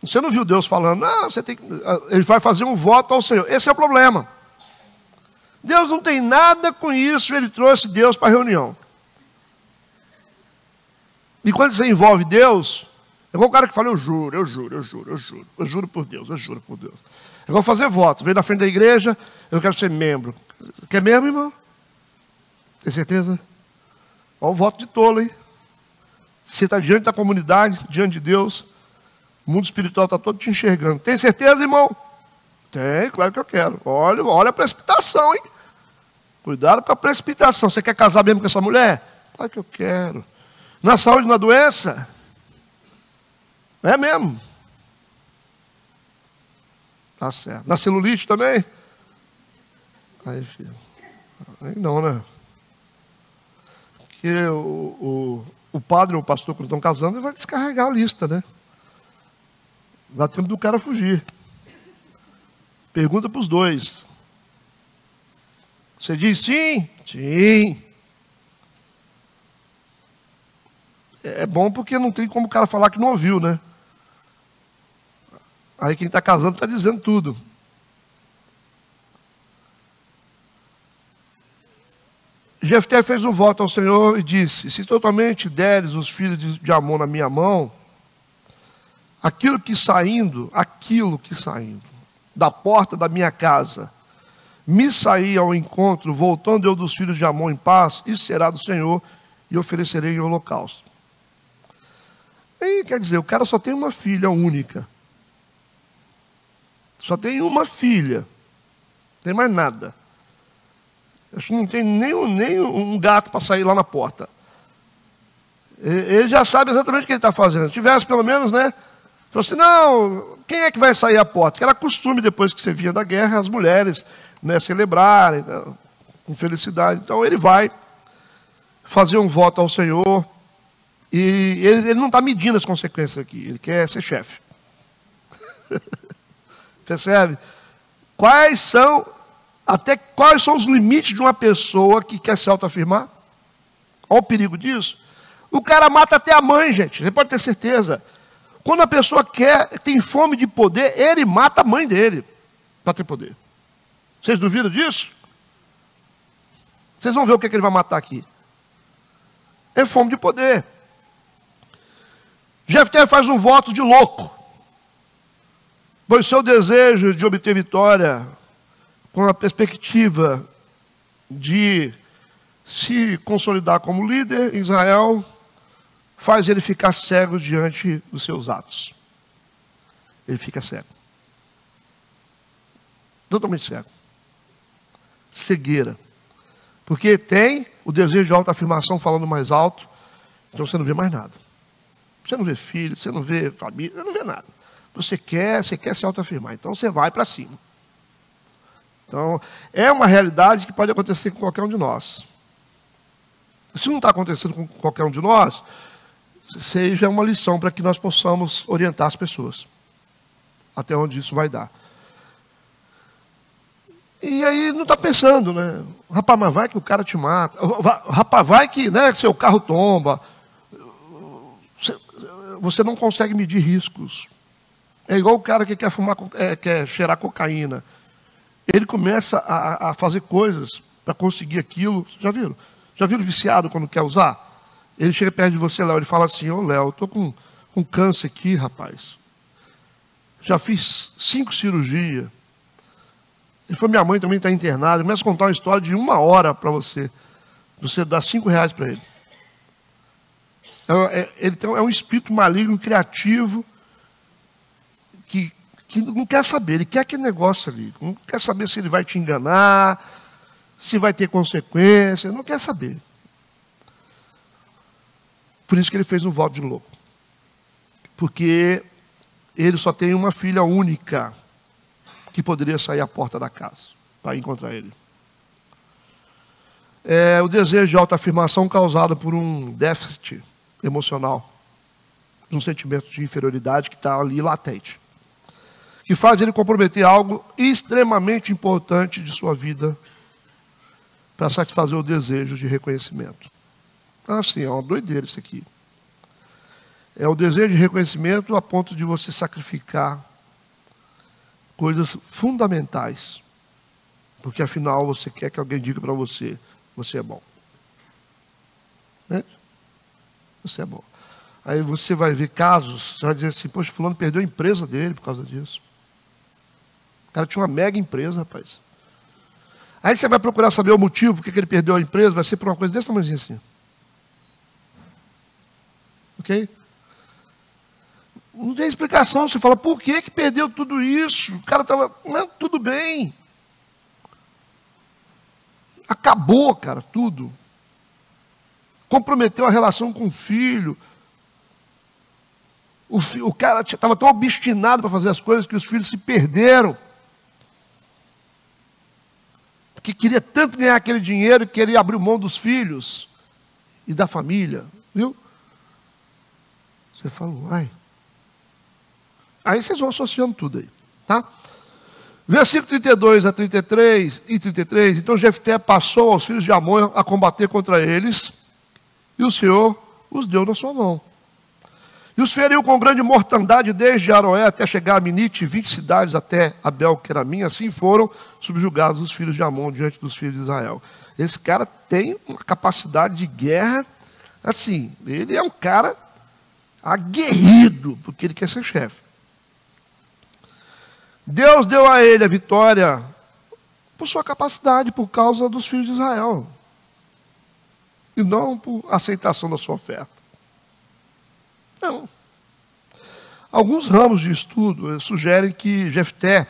Você não viu Deus falando, não, você tem que... Ele vai fazer um voto ao Senhor. Esse é o problema. Deus não tem nada com isso, ele trouxe Deus para a reunião. E quando você envolve Deus, é igual o cara que fala, eu juro por Deus, Eu vou fazer voto, veio na frente da igreja, eu quero ser membro. Quer mesmo, irmão? Tem certeza? Olha o voto de tolo, hein? Você está diante da comunidade, diante de Deus, o mundo espiritual está todo te enxergando. Tem certeza, irmão? Tem, claro que eu quero. Olha a precipitação, hein? Cuidado com a precipitação. Você quer casar mesmo com essa mulher? Claro que eu quero. Na saúde, na doença? É mesmo. Tá certo. Na celulite também? Aí, filho. Aí não, né? Porque o padre ou o pastor, quando estão casando, ele vai descarregar a lista, né? Dá tempo do cara fugir. Pergunta para os dois. Você diz sim? Sim. É bom porque não tem como o cara falar que não ouviu, né? Aí quem está casando está dizendo tudo. Jefté fez um voto ao Senhor e disse: se totalmente deres os filhos de Amon na minha mão, aquilo que saindo da porta da minha casa, me sair ao encontro, voltando eu dos filhos de Amon em paz, isso será do Senhor, e oferecerei em holocausto. Aí, quer dizer, o cara só tem uma filha única. Só tem uma filha. Não tem mais nada. Acho que não tem nem um gato para sair lá na porta. Ele já sabe exatamente o que ele está fazendo. Se tivesse pelo menos, né? Falou assim, não, quem é que vai sair à porta? Que era costume, depois que você vinha da guerra, as mulheres, né, celebrarem, né, com felicidade. Então ele vai fazer um voto ao Senhor. E ele não está medindo as consequências aqui. Ele quer ser chefe. Percebe? Quais são os limites de uma pessoa que quer se autoafirmar? Olha o perigo disso. O cara mata até a mãe, gente. Você pode ter certeza. Quando a pessoa tem fome de poder, ele mata a mãe dele para ter poder. Vocês duvidam disso? Vocês vão ver o que ele vai matar aqui. É fome de poder. Jefté faz um voto de louco, pois seu desejo de obter vitória, com a perspectiva de se consolidar como líder em Israel, faz ele ficar cego diante dos seus atos. Ele fica cego. Totalmente cego. Cegueira. Porque tem o desejo de autoafirmação falando mais alto, então você não vê mais nada. Você não vê filho, você não vê família, você não vê nada. Você quer se autoafirmar, então você vai para cima. Então, é uma realidade que pode acontecer com qualquer um de nós. Se não está acontecendo com qualquer um de nós, seja uma lição para que nós possamos orientar as pessoas. Até onde isso vai dar. E aí não está pensando, né? Rapaz, mas vai que o cara te mata. Rapaz, vai que, né, seu carro tomba. Você não consegue medir riscos. É igual o cara que quer quer cheirar cocaína. Ele começa a fazer coisas para conseguir aquilo. Já viram? Já viram viciado quando quer usar? Ele chega perto de você, Léo, ele fala assim, ô Léo, eu estou com câncer aqui, rapaz. Já fiz 5 cirurgias. Ele falou, minha mãe também está internada. Começa a contar uma história de 1 hora para você. Você dá R$5 para ele. Ele é um espírito maligno, criativo, que não quer saber, ele quer aquele negócio ali. Não quer saber se ele vai te enganar, se vai ter consequência, não quer saber. Por isso que ele fez um voto de louco. Porque ele só tem uma filha única que poderia sair à porta da casa para encontrar ele. É o desejo de autoafirmação causado por um déficit emocional, um sentimento de inferioridade que está ali latente, que faz ele comprometer algo extremamente importante de sua vida para satisfazer o desejo de reconhecimento. Assim, é uma doideira isso aqui. É o desejo de reconhecimento a ponto de você sacrificar coisas fundamentais, porque afinal você quer que alguém diga para você, você é bom. Né? Você é bom. Aí você vai ver casos, você vai dizer assim, poxa, fulano perdeu a empresa dele por causa disso. O cara tinha uma mega empresa, rapaz. Aí você vai procurar saber o motivo porque que ele perdeu a empresa, vai ser por uma coisa desse tamanhozinho assim. Ok? Não tem explicação, você fala, por que perdeu tudo isso? O cara estava, não, tudo bem. Acabou, cara, tudo. Comprometeu a relação com o filho. O cara estava tão obstinado para fazer as coisas que os filhos se perderam. Porque queria tanto ganhar aquele dinheiro que queria abrir mão dos filhos e da família. Viu? Você falou, ai. Aí vocês vão associando tudo aí. Tá? Versículo 32 a 33 e 33. Então Jefté passou aos filhos de Amon a combater contra eles. E o Senhor os deu na sua mão. E os feriu com grande mortandade, desde Aroé até chegar a Minite, 20 cidades até Abel-Queramim. Assim foram subjugados os filhos de Amon diante dos filhos de Israel. Esse cara tem uma capacidade de guerra, assim, ele é um cara aguerrido, porque ele quer ser chefe. Deus deu a ele a vitória por sua capacidade, por causa dos filhos de Israel. E não por aceitação da sua oferta. Não. Alguns ramos de estudo sugerem que Jefté,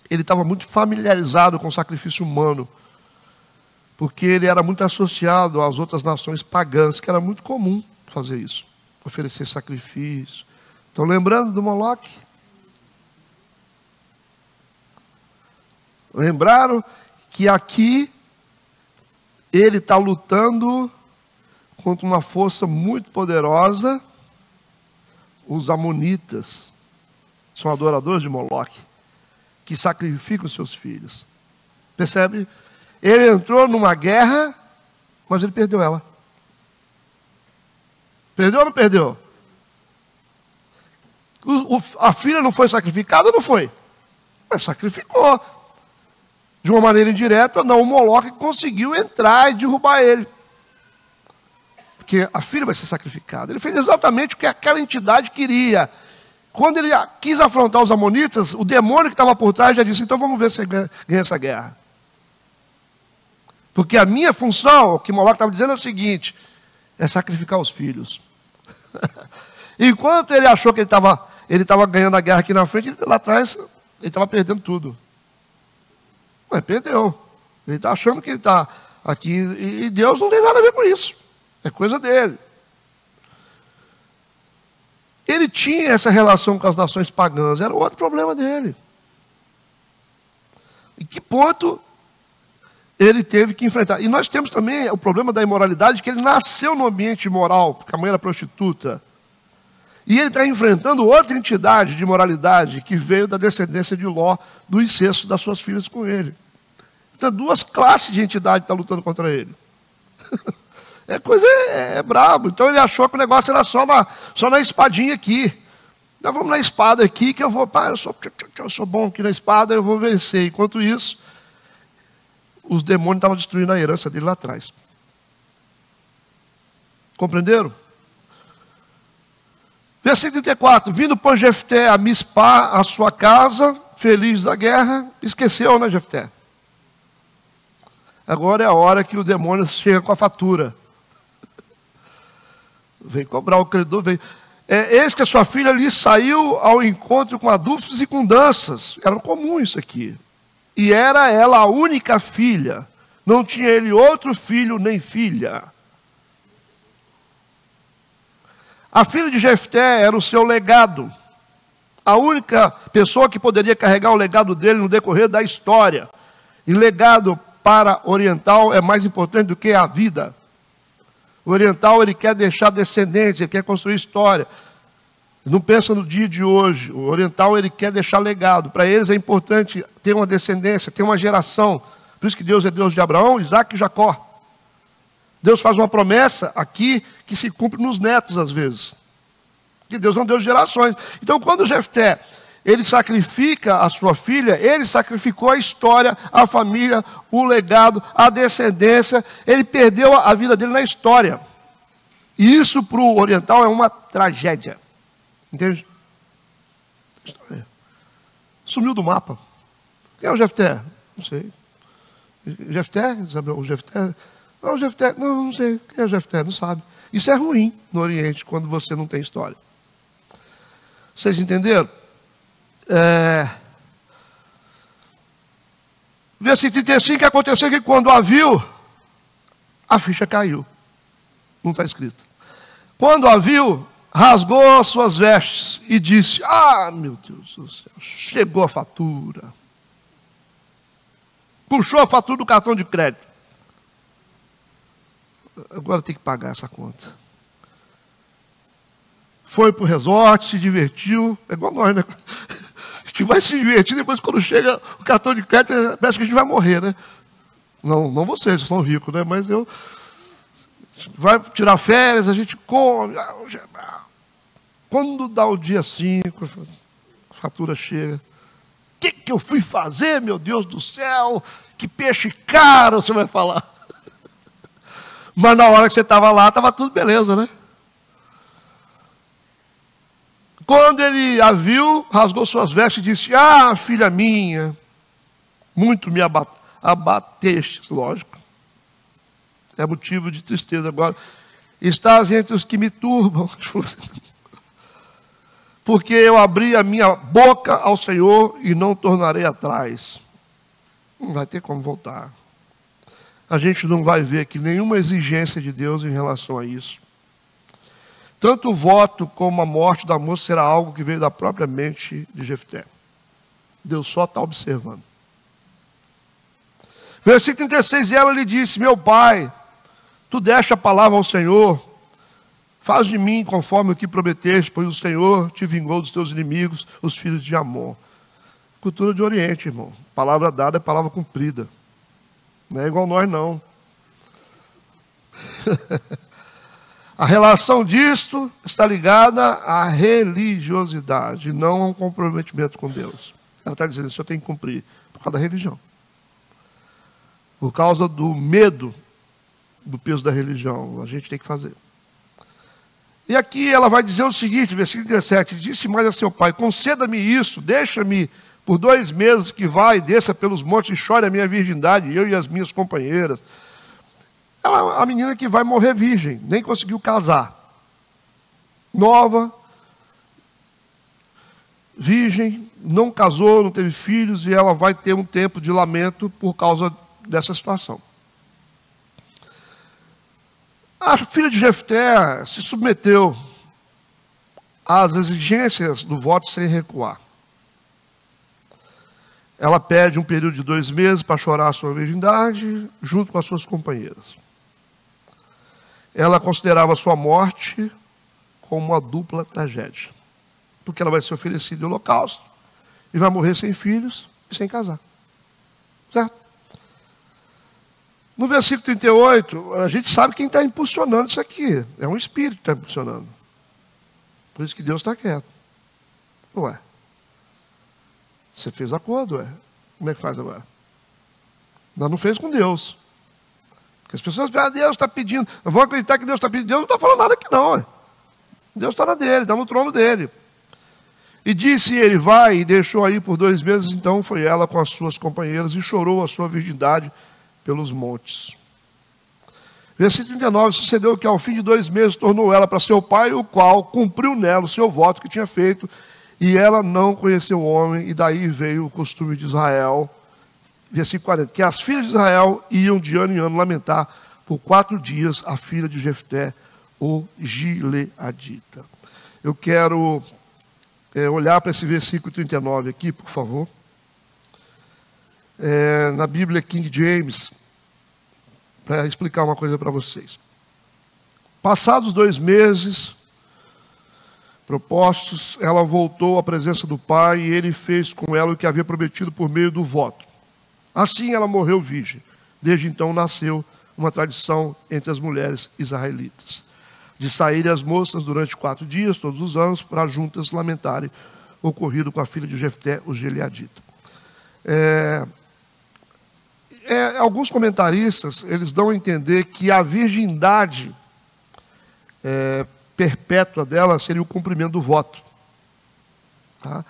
ele estava muito familiarizado com o sacrifício humano, porque ele era muito associado às outras nações pagãs, que era muito comum fazer isso, oferecer sacrifício. Estão lembrando do Moloque? Lembraram que aqui ele está lutando contra uma força muito poderosa. Os amonitas são adoradores de Moloque, que sacrificam seus filhos. Percebe? Ele entrou numa guerra, mas ele perdeu ela. Perdeu ou não perdeu? A filha não foi sacrificada ou não foi? Mas sacrificou. De uma maneira indireta, não, o Moloque conseguiu entrar e derrubar ele. Porque a filha vai ser sacrificada. Ele fez exatamente o que aquela entidade queria. Quando ele quis afrontar os amonitas, o demônio que estava por trás já disse, então vamos ver se ganha essa guerra. Porque a minha função, o que Moloque estava dizendo é o seguinte, é sacrificar os filhos. Enquanto ele achou que ele estava ganhando a guerra aqui na frente, lá atrás ele estava perdendo tudo. Mas perdeu. Ele está achando que ele está aqui. E Deus não tem nada a ver com isso. É coisa dele. Ele tinha essa relação com as nações pagãs. Era outro problema dele. Em que ponto ele teve que enfrentar? E nós temos também o problema da imoralidade, que ele nasceu no ambiente imoral, porque a mãe era prostituta. E ele está enfrentando outra entidade de imoralidade que veio da descendência de Ló, do incesto das suas filhas com ele. Então, duas classes de entidade estão lutando contra ele. É brabo. Então ele achou que o negócio era só na espadinha aqui. Nós vamos na espada aqui, que eu vou, eu sou bom aqui na espada, eu vou vencer. Enquanto isso, os demônios estavam destruindo a herança dele lá atrás. Compreenderam? Versículo 34, vindo, pois, Jefté a Mispá, a sua casa, feliz da guerra, esqueceu, né, Jefté? Agora é a hora que o demônio chega com a fatura. Vem cobrar o credor, vem. Eis que a sua filha ali saiu ao encontro com adufes e com danças. Era comum isso aqui. E era ela a única filha. Não tinha ele outro filho nem filha. A filha de Jefté era o seu legado. A única pessoa que poderia carregar o legado dele no decorrer da história. E legado para oriental é mais importante do que a vida. O oriental, ele quer deixar descendência, ele quer construir história. Ele não pensa no dia de hoje. O oriental, ele quer deixar legado. Para eles é importante ter uma descendência, ter uma geração. Por isso que Deus é Deus de Abraão, Isaac e Jacó. Deus faz uma promessa aqui que se cumpre nos netos às vezes. Porque Deus é um Deus de gerações. Então, quando Jefté, ele sacrifica a sua filha, ele sacrificou a história, a família, o legado, a descendência. Ele perdeu a vida dele na história. E isso para o oriental é uma tragédia. Entende? Sumiu do mapa. Quem é o Jefté? Não sei. Jefté? Isabel, o Jefté? Não, o Jefté, não sei. Quem é o Jefté? Não sabe. Isso é ruim no Oriente, quando você não tem história. Vocês entenderam? Versículo 35, que aconteceu que quando a viu, a ficha caiu. Não está escrito. Quando a viu, rasgou suas vestes e disse, meu Deus do céu, chegou a fatura. Puxou a fatura do cartão de crédito. Agora tem que pagar essa conta. Foi para o resort, se divertiu. É igual nós, né? A gente vai se divertir, depois quando chega o cartão de crédito, parece que a gente vai morrer, né? Não vocês são ricos, né? Mas vai tirar férias, a gente come. Quando dá o dia 5, a fatura chega. O que eu fui fazer, meu Deus do céu? Que peixe caro, você vai falar. Mas na hora que você estava lá, estava tudo beleza, né? Quando ele a viu, rasgou suas vestes e disse: ah, filha minha, muito me abateste, lógico. É motivo de tristeza agora. Estás entre os que me turbam. Porque eu abri a minha boca ao Senhor e não tornarei atrás. Não vai ter como voltar. A gente não vai ver aqui nenhuma exigência de Deus em relação a isso. Tanto o voto como a morte da moça será algo que veio da própria mente de Jefté. Deus só está observando. Versículo 36, e ela lhe disse: meu pai, tu deste a palavra ao Senhor, faz de mim conforme o que prometeste, pois o Senhor te vingou dos teus inimigos, os filhos de Amon. Cultura de Oriente, irmão. Palavra dada é palavra cumprida. Não é igual nós, não. A relação disto está ligada à religiosidade, não a um comprometimento com Deus. Ela está dizendo: isso eu tenho que cumprir por causa da religião. Por causa do medo do peso da religião, a gente tem que fazer. E aqui ela vai dizer o seguinte, versículo 17: disse mais a seu pai: conceda-me isso, deixa-me por 2 meses que vá e desça pelos montes e chore a minha virgindade, eu e as minhas companheiras. Ela, a menina que vai morrer virgem, nem conseguiu casar. Nova, virgem, não casou, não teve filhos, e ela vai ter um tempo de lamento por causa dessa situação. A filha de Jefté se submeteu às exigências do voto sem recuar. Ela pede um período de 2 meses para chorar a sua virgindade, junto com as suas companheiras. Ela considerava a sua morte como uma dupla tragédia, porque ela vai ser oferecida em holocausto e vai morrer sem filhos e sem casar. Certo? No versículo 38, a gente sabe quem está impulsionando isso aqui. É um espírito que está impulsionando. Por isso que Deus está quieto. Ué, você fez acordo, ué. Como é que faz agora? Nós não fez com Deus. Porque as pessoas falam: Deus está pedindo. Eu vou acreditar que Deus está pedindo. Deus não está falando nada aqui não, ué. Deus está na dele, está no trono dele. E disse ele: vai, e deixou aí por 2 meses. Então foi ela com as suas companheiras e chorou a sua virgindade pelos montes. Versículo 39, sucedeu que ao fim de 2 meses tornou ela para seu pai, o qual cumpriu nela o seu voto que tinha feito, e ela não conheceu o homem, e daí veio o costume de Israel. Versículo 40, que as filhas de Israel iam de ano em ano lamentar por 4 dias a filha de Jefté, o Gileadita. Eu quero olhar para esse versículo 39 aqui, por favor. Na Bíblia King James, para explicar uma coisa para vocês. Passados 2 meses propostos, ela voltou à presença do pai e ele fez com ela o que havia prometido por meio do voto. Assim ela morreu virgem. Desde então nasceu uma tradição entre as mulheres israelitas, de saírem as moças durante 4 dias, todos os anos, para juntas lamentarem o ocorrido com a filha de Jefté, o Gileadita. Alguns comentaristas, eles dão a entender que a virgindade perpétua dela seria o cumprimento do voto. Tá?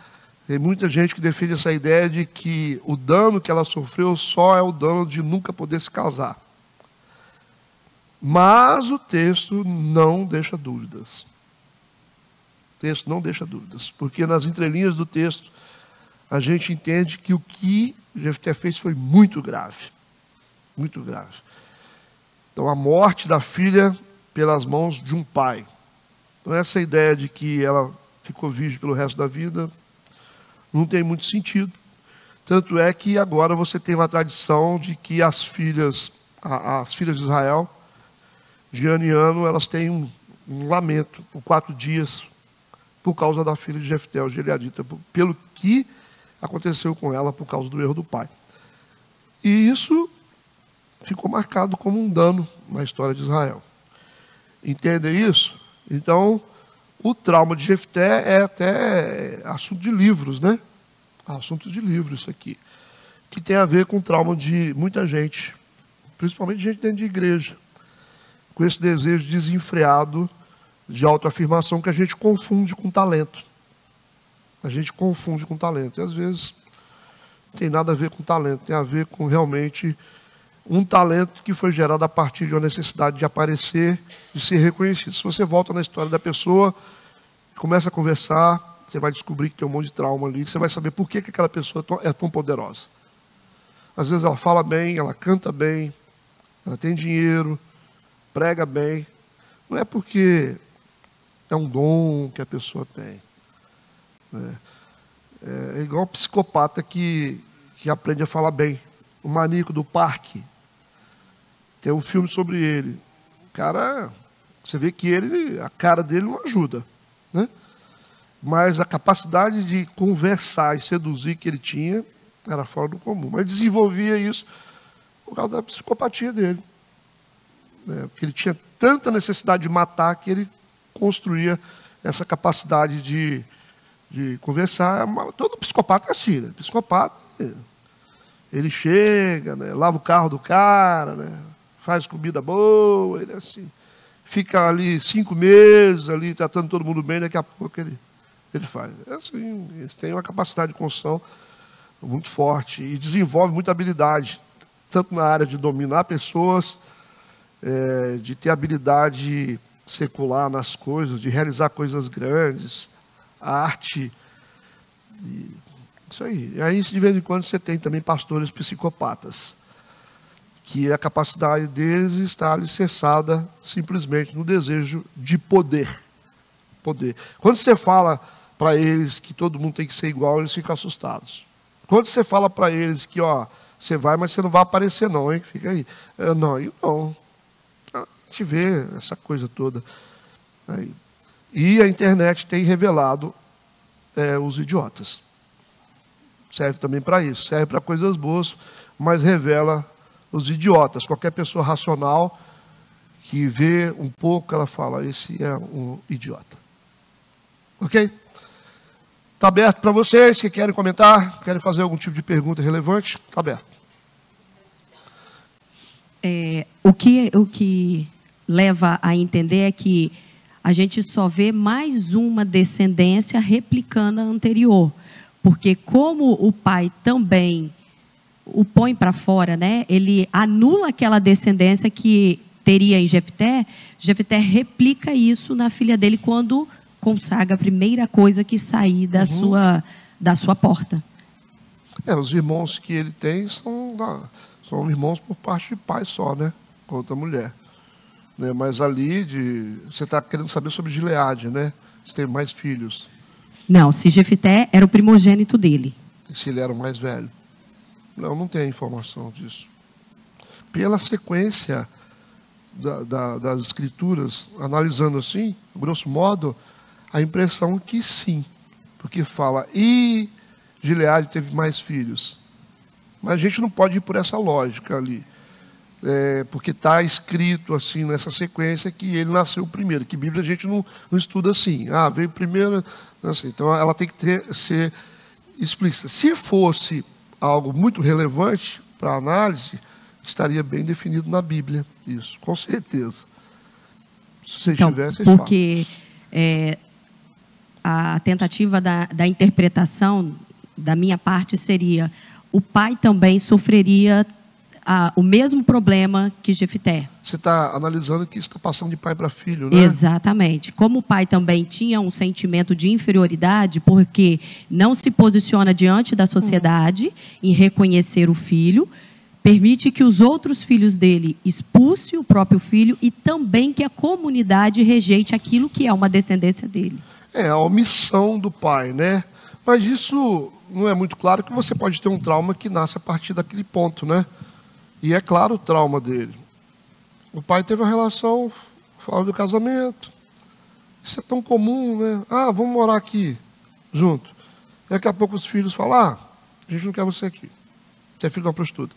Tem muita gente que defende essa ideia de que o dano que ela sofreu só é o dano de nunca poder se casar. Mas o texto não deixa dúvidas. O texto não deixa dúvidas, porque nas entrelinhas do texto a gente entende que o que Jefté fez foi muito grave. Muito grave. Então, a morte da filha pelas mãos de um pai. Então, essa ideia de que ela ficou virgem pelo resto da vida não tem muito sentido. Tanto é que agora você tem uma tradição de que as filhas de Israel, de ano em ano, elas têm um lamento por 4 dias por causa da filha de Jefté, o Gileadita, pelo que aconteceu com ela por causa do erro do pai. E isso ficou marcado como um dano na história de Israel. Entendem isso? Então, o trauma de Jefté é até assunto de livros, né? Assunto de livros isso aqui. Que tem a ver com o trauma de muita gente, principalmente gente dentro de igreja, com esse desejo desenfreado de autoafirmação que a gente confunde com talento. A gente confunde com talento. E às vezes não tem nada a ver com talento, tem a ver com realmente um talento que foi gerado a partir de uma necessidade de aparecer, de ser reconhecido. Se você volta na história da pessoa, começa a conversar, você vai descobrir que tem um monte de trauma ali, você vai saber por que aquela pessoa é tão poderosa. Às vezes ela fala bem, ela canta bem, ela tem dinheiro, prega bem. Não é porque é um dom que a pessoa tem. É igual um psicopata que aprende a falar bem. O maníaco do parque. Tem um filme sobre ele. O cara, você vê que a cara dele não ajuda, né? Mas a capacidade de conversar e seduzir que ele tinha era fora do comum. Mas desenvolvia isso por causa da psicopatia dele. Porque ele tinha tanta necessidade de matar que ele construía essa capacidade de conversar. Todo psicopata é assim, né? Psicopata, ele chega, né? Lava o carro do cara, né? Faz comida boa, ele é assim. Fica ali 5 meses, ali tratando todo mundo bem, daqui a pouco ele faz. É assim, eles têm uma capacidade de construção muito forte e desenvolve muita habilidade, tanto na área de dominar pessoas, de ter habilidade secular nas coisas, de realizar coisas grandes, a arte, isso aí. E aí, de vez em quando, você tem também pastores psicopatas, que a capacidade deles está alicerçada simplesmente no desejo de poder. Quando você fala para eles que todo mundo tem que ser igual, eles ficam assustados. Quando você fala para eles que, você vai, mas você não vai aparecer não, hein? Fica aí. Não. A gente vê essa coisa toda aí. E a internet tem revelado os idiotas. Serve também para isso. Serve para coisas boas, mas revela os idiotas. Qualquer pessoa racional que vê um pouco, ela fala, esse é um idiota. Ok? Está aberto para vocês que querem comentar, querem fazer algum tipo de pergunta relevante? Está aberto. O que leva a entender é que a gente só vê mais uma descendência replicando a anterior. Porque como o pai também o põe para fora, né? Ele anula aquela descendência que teria em Jefté. Jefté replica isso na filha dele quando consagra a primeira coisa que sair da sua porta. Os irmãos que ele tem são irmãos por parte de pai só, né? Com outra mulher. Mas ali, você está querendo saber sobre Gileade, né? Se tem mais filhos. Não, se Jefté era o primogênito dele. E se ele era o mais velho? Não tem informação disso. Pela sequência das escrituras, analisando assim, grosso modo, a impressão que sim. Porque fala, e Gileade teve mais filhos. Mas a gente não pode ir por essa lógica ali. Porque está escrito assim nessa sequência que ele nasceu primeiro. Que Bíblia a gente não estuda assim. Veio primeiro. Assim, então ela tem que ser explícita. Se fosse algo muito relevante para a análise, estaria bem definido na Bíblia. Isso, com certeza. Se vocês tivessem, porque a tentativa da interpretação da minha parte seria: o pai também sofreria o mesmo problema que Jefté. Você está analisando que isso está passando de pai para filho, né? Exatamente. Como o pai também tinha um sentimento de inferioridade, porque não se posiciona diante da sociedade em reconhecer o filho, permite que os outros filhos dele expulsem o próprio filho e também que a comunidade rejeite aquilo que é uma descendência dele. A omissão do pai, né? Mas isso não é muito claro, que você pode ter um trauma que nasce a partir daquele ponto, né? E é claro o trauma dele. O pai teve uma relação fora do casamento. Isso é tão comum, né? Vamos morar aqui, junto. Daqui a pouco os filhos falam, a gente não quer você aqui. Você é filho de uma prostituta.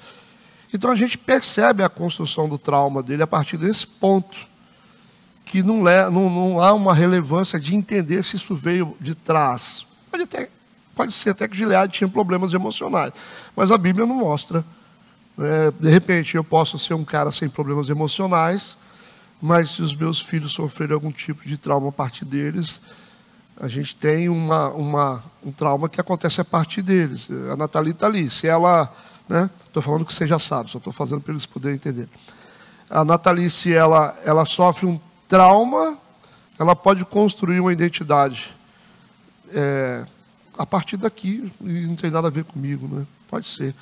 Então a gente percebe a construção do trauma dele a partir desse ponto. que não há uma relevância de entender se isso veio de trás. Pode ser até que Gileade tinha problemas emocionais, mas a Bíblia não mostra. De repente, eu posso ser um cara sem problemas emocionais, mas se os meus filhos sofrerem algum tipo de trauma a partir deles, a gente tem um trauma que acontece a partir deles. A Nathalie está ali. Se ela... Estou falando que você já sabe, só estou fazendo para eles poderem entender. A Nathalie, se ela sofre um trauma, ela pode construir uma identidade a partir daqui, e não tem nada a ver comigo, né? Pode ser.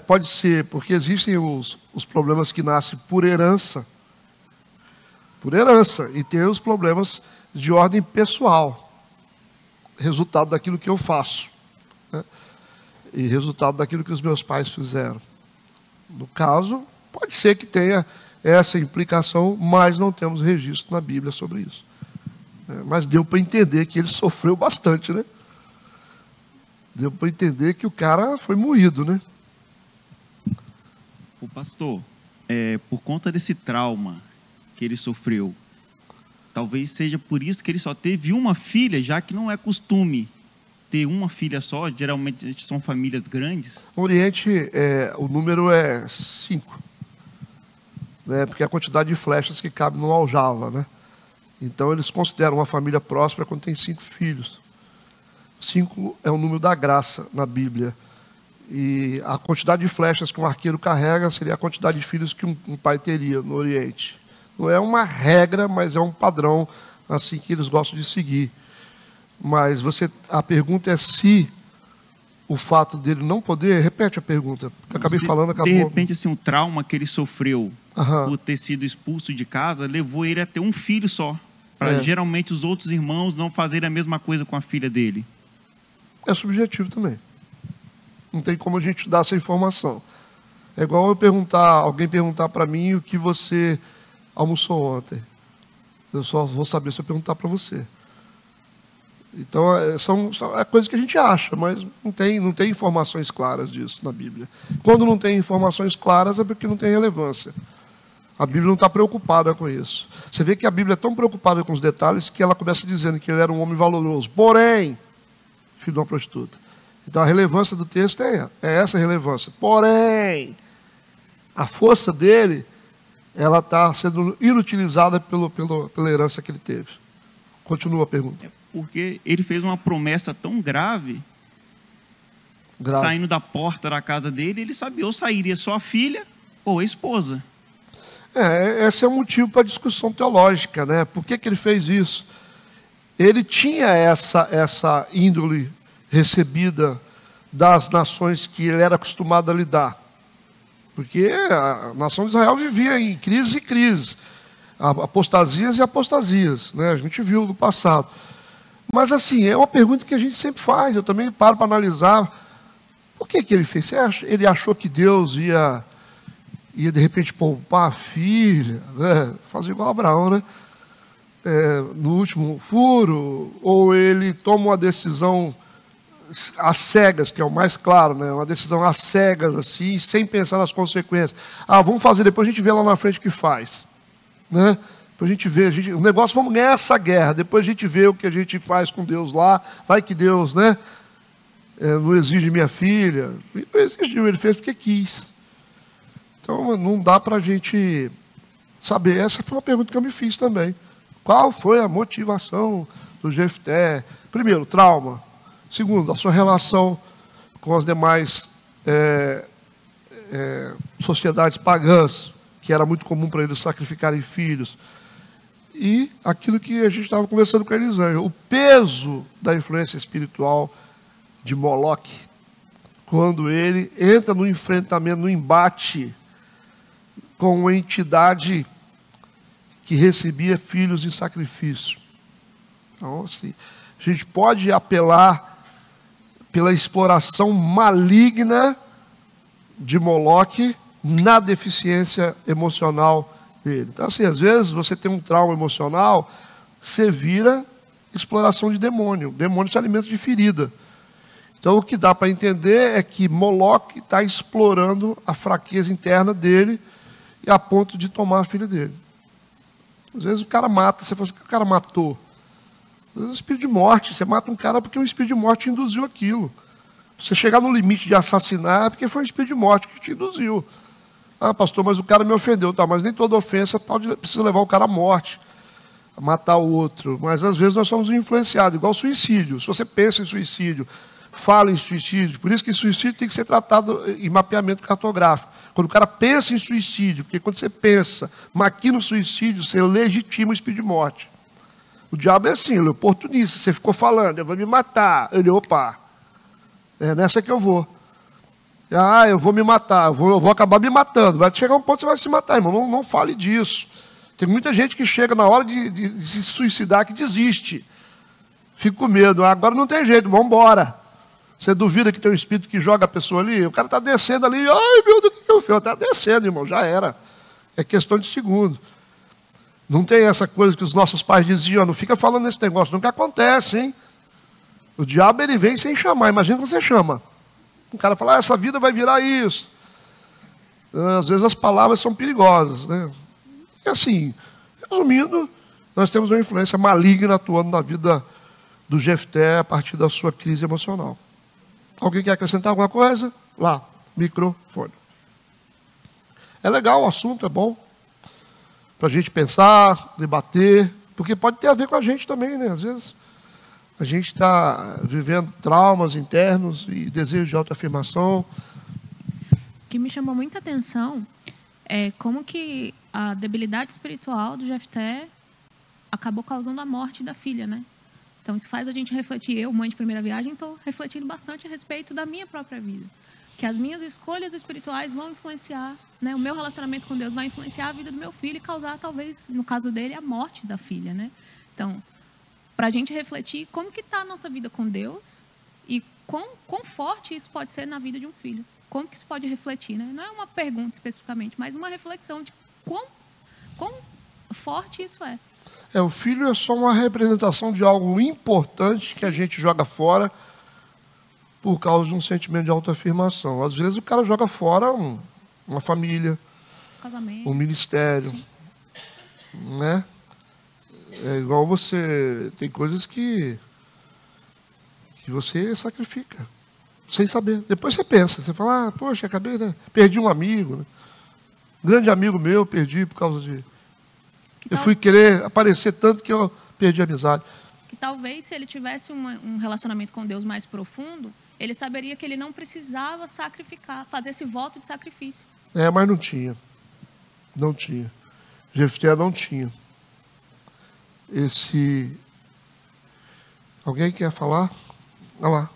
Pode ser, porque existem os problemas que nascem por herança, e tem os problemas de ordem pessoal, resultado daquilo que eu faço, né? E resultado daquilo que os meus pais fizeram. No caso, pode ser que tenha essa implicação, mas não temos registro na Bíblia sobre isso. Mas deu para entender que ele sofreu bastante, né? Deu para entender que o cara foi moído, né? O pastor, por conta desse trauma que ele sofreu, talvez seja por isso que ele só teve uma filha, já que não é costume ter uma filha só, geralmente são famílias grandes. No Oriente, o número é 5, né? Porque é a quantidade de flechas que cabe no aljava, né? Então, eles consideram uma família próspera quando tem 5 filhos. 5 é o número da graça na Bíblia. E a quantidade de flechas que um arqueiro carrega seria a quantidade de filhos que um pai teria no Oriente. Não é uma regra, mas é um padrão assim que eles gostam de seguir. Mas a pergunta é se o fato dele não poder... Repete a pergunta, porque eu acabei falando, acabou. De repente, assim, o trauma que ele sofreu por ter sido expulso de casa levou ele a ter um filho só. Para geralmente os outros irmãos não fazerem a mesma coisa com a filha dele. É subjetivo também. Não tem como a gente dar essa informação. É igual alguém perguntar para mim o que você almoçou ontem. Eu só vou saber se eu perguntar para você. Então, são coisas que a gente acha, mas não tem informações claras disso na Bíblia. Quando não tem informações claras é porque não tem relevância. A Bíblia não está preocupada com isso. Você vê que a Bíblia é tão preocupada com os detalhes que ela começa dizendo que ele era um homem valoroso, porém, filho de uma prostituta. Então, a relevância do texto é essa relevância. Porém, a força dele, ela está sendo inutilizada pela herança que ele teve. Continua a pergunta. Porque ele fez uma promessa tão grave, saindo da porta da casa dele, ele sabia ou sairia só a filha ou a esposa. Esse é um motivo para discussão teológica, né? Por que ele fez isso? Ele tinha essa índole recebida das nações que ele era acostumado a lidar. Porque a nação de Israel vivia em crise e crise, apostasias e apostasias, né? A gente viu no passado. Mas assim, é uma pergunta que a gente sempre faz, eu também paro para analisar. Por que ele fez? Ele achou que Deus ia de repente poupar a filha, né? Fazer igual a Abraão, né? No último furo, ou ele toma uma decisão às cegas, que é o mais claro, né? Uma decisão às cegas, assim, sem pensar nas consequências. Vamos fazer, depois a gente vê lá na frente o que faz, né? Depois a gente vê, o negócio, vamos ganhar essa guerra, depois a gente vê o que a gente faz com Deus lá, vai que Deus, né? Não exige minha filha. Não exigiu, ele fez porque quis. Então, não dá para a gente saber. Essa foi uma pergunta que eu me fiz também. Qual foi a motivação do Jefté? Primeiro, trauma. Segundo, a sua relação com as demais sociedades pagãs, que era muito comum para eles sacrificarem filhos. E aquilo que a gente estava conversando com a Elisângela, o peso da influência espiritual de Moloque, quando ele entra no enfrentamento, no embate com uma entidade que recebia filhos em sacrifício. Então, assim, a gente pode apelar pela exploração maligna de Moloque na deficiência emocional dele. Então, assim, às vezes você tem um trauma emocional, você vira exploração de demônio. O demônio se alimenta de ferida. Então, o que dá para entender é que Moloque está explorando a fraqueza interna dele e a ponto de tomar a filha dele. Às vezes o cara mata, você fala assim, o que o cara matou? Às vezes é o espírito de morte, você mata um cara porque o espírito de morte induziu aquilo. Você chegar no limite de assassinar é porque foi o espírito de morte que te induziu. Ah, pastor, mas o cara me ofendeu. Tá, mas nem toda ofensa precisa levar o cara à morte, a matar o outro. Mas às vezes nós somos influenciados, igual suicídio. Se você pensa em suicídio, fala em suicídio, por isso que suicídio tem que ser tratado em mapeamento cartográfico. Quando o cara pensa em suicídio, porque quando você pensa, maquina o suicídio, você legitima o espírito de morte. O diabo é assim, ele é oportunista. Você ficou falando, eu vou me matar. Ele, opa, é nessa que eu vou. Ah, eu vou me matar, eu vou acabar me matando. Vai chegar um ponto que você vai se matar, irmão. Não fale disso. Tem muita gente que chega na hora de se suicidar que desiste. Fica com medo. Agora não tem jeito, vamos embora. Você duvida que tem um espírito que joga a pessoa ali? O cara está descendo ali. Ai, meu Deus, o que eu fiz? Está descendo, irmão, já era. É questão de segundo. Não tem essa coisa que os nossos pais diziam, não fica falando nesse negócio, nunca acontece, hein? O diabo, ele vem sem chamar, imagina quando você chama. O cara fala, essa vida vai virar isso. Às vezes as palavras são perigosas, né? E assim, resumindo, nós temos uma influência maligna atuando na vida do Jefté a partir da sua crise emocional. Alguém quer acrescentar alguma coisa? Lá, microfone. É legal o assunto, é bom. Para a gente pensar, debater, porque pode ter a ver com a gente também, né? Às vezes a gente está vivendo traumas internos e desejo de autoafirmação. O que me chamou muita atenção é como que a debilidade espiritual do Jefté acabou causando a morte da filha, né? Então isso faz a gente refletir. Eu, mãe de primeira viagem, estou refletindo bastante a respeito da minha própria vida. Que as minhas escolhas espirituais vão influenciar, né? O meu relacionamento com Deus vai influenciar a vida do meu filho e causar, talvez, no caso dele, a morte da filha, né? Então, para a gente refletir como que está a nossa vida com Deus e quão forte isso pode ser na vida de um filho. Como que isso pode refletir, né? Não é uma pergunta especificamente, mas uma reflexão de quão forte isso é. O filho é só uma representação de algo importante que a gente joga fora por causa de um sentimento de autoafirmação. Às vezes o cara joga fora uma família, casamento, um ministério. Sim. Né? É igual você... Tem coisas que você sacrifica, sem saber. Depois você pensa, você fala, poxa, acabei, né? Perdi um amigo. Né? Um grande amigo meu, perdi por causa de... Eu fui querer aparecer tanto que eu perdi a amizade. Que talvez, se ele tivesse um relacionamento com Deus mais profundo, ele saberia que ele não precisava sacrificar, fazer esse voto de sacrifício. Mas não tinha. Não tinha. Jefté não tinha. Alguém quer falar? Olha lá.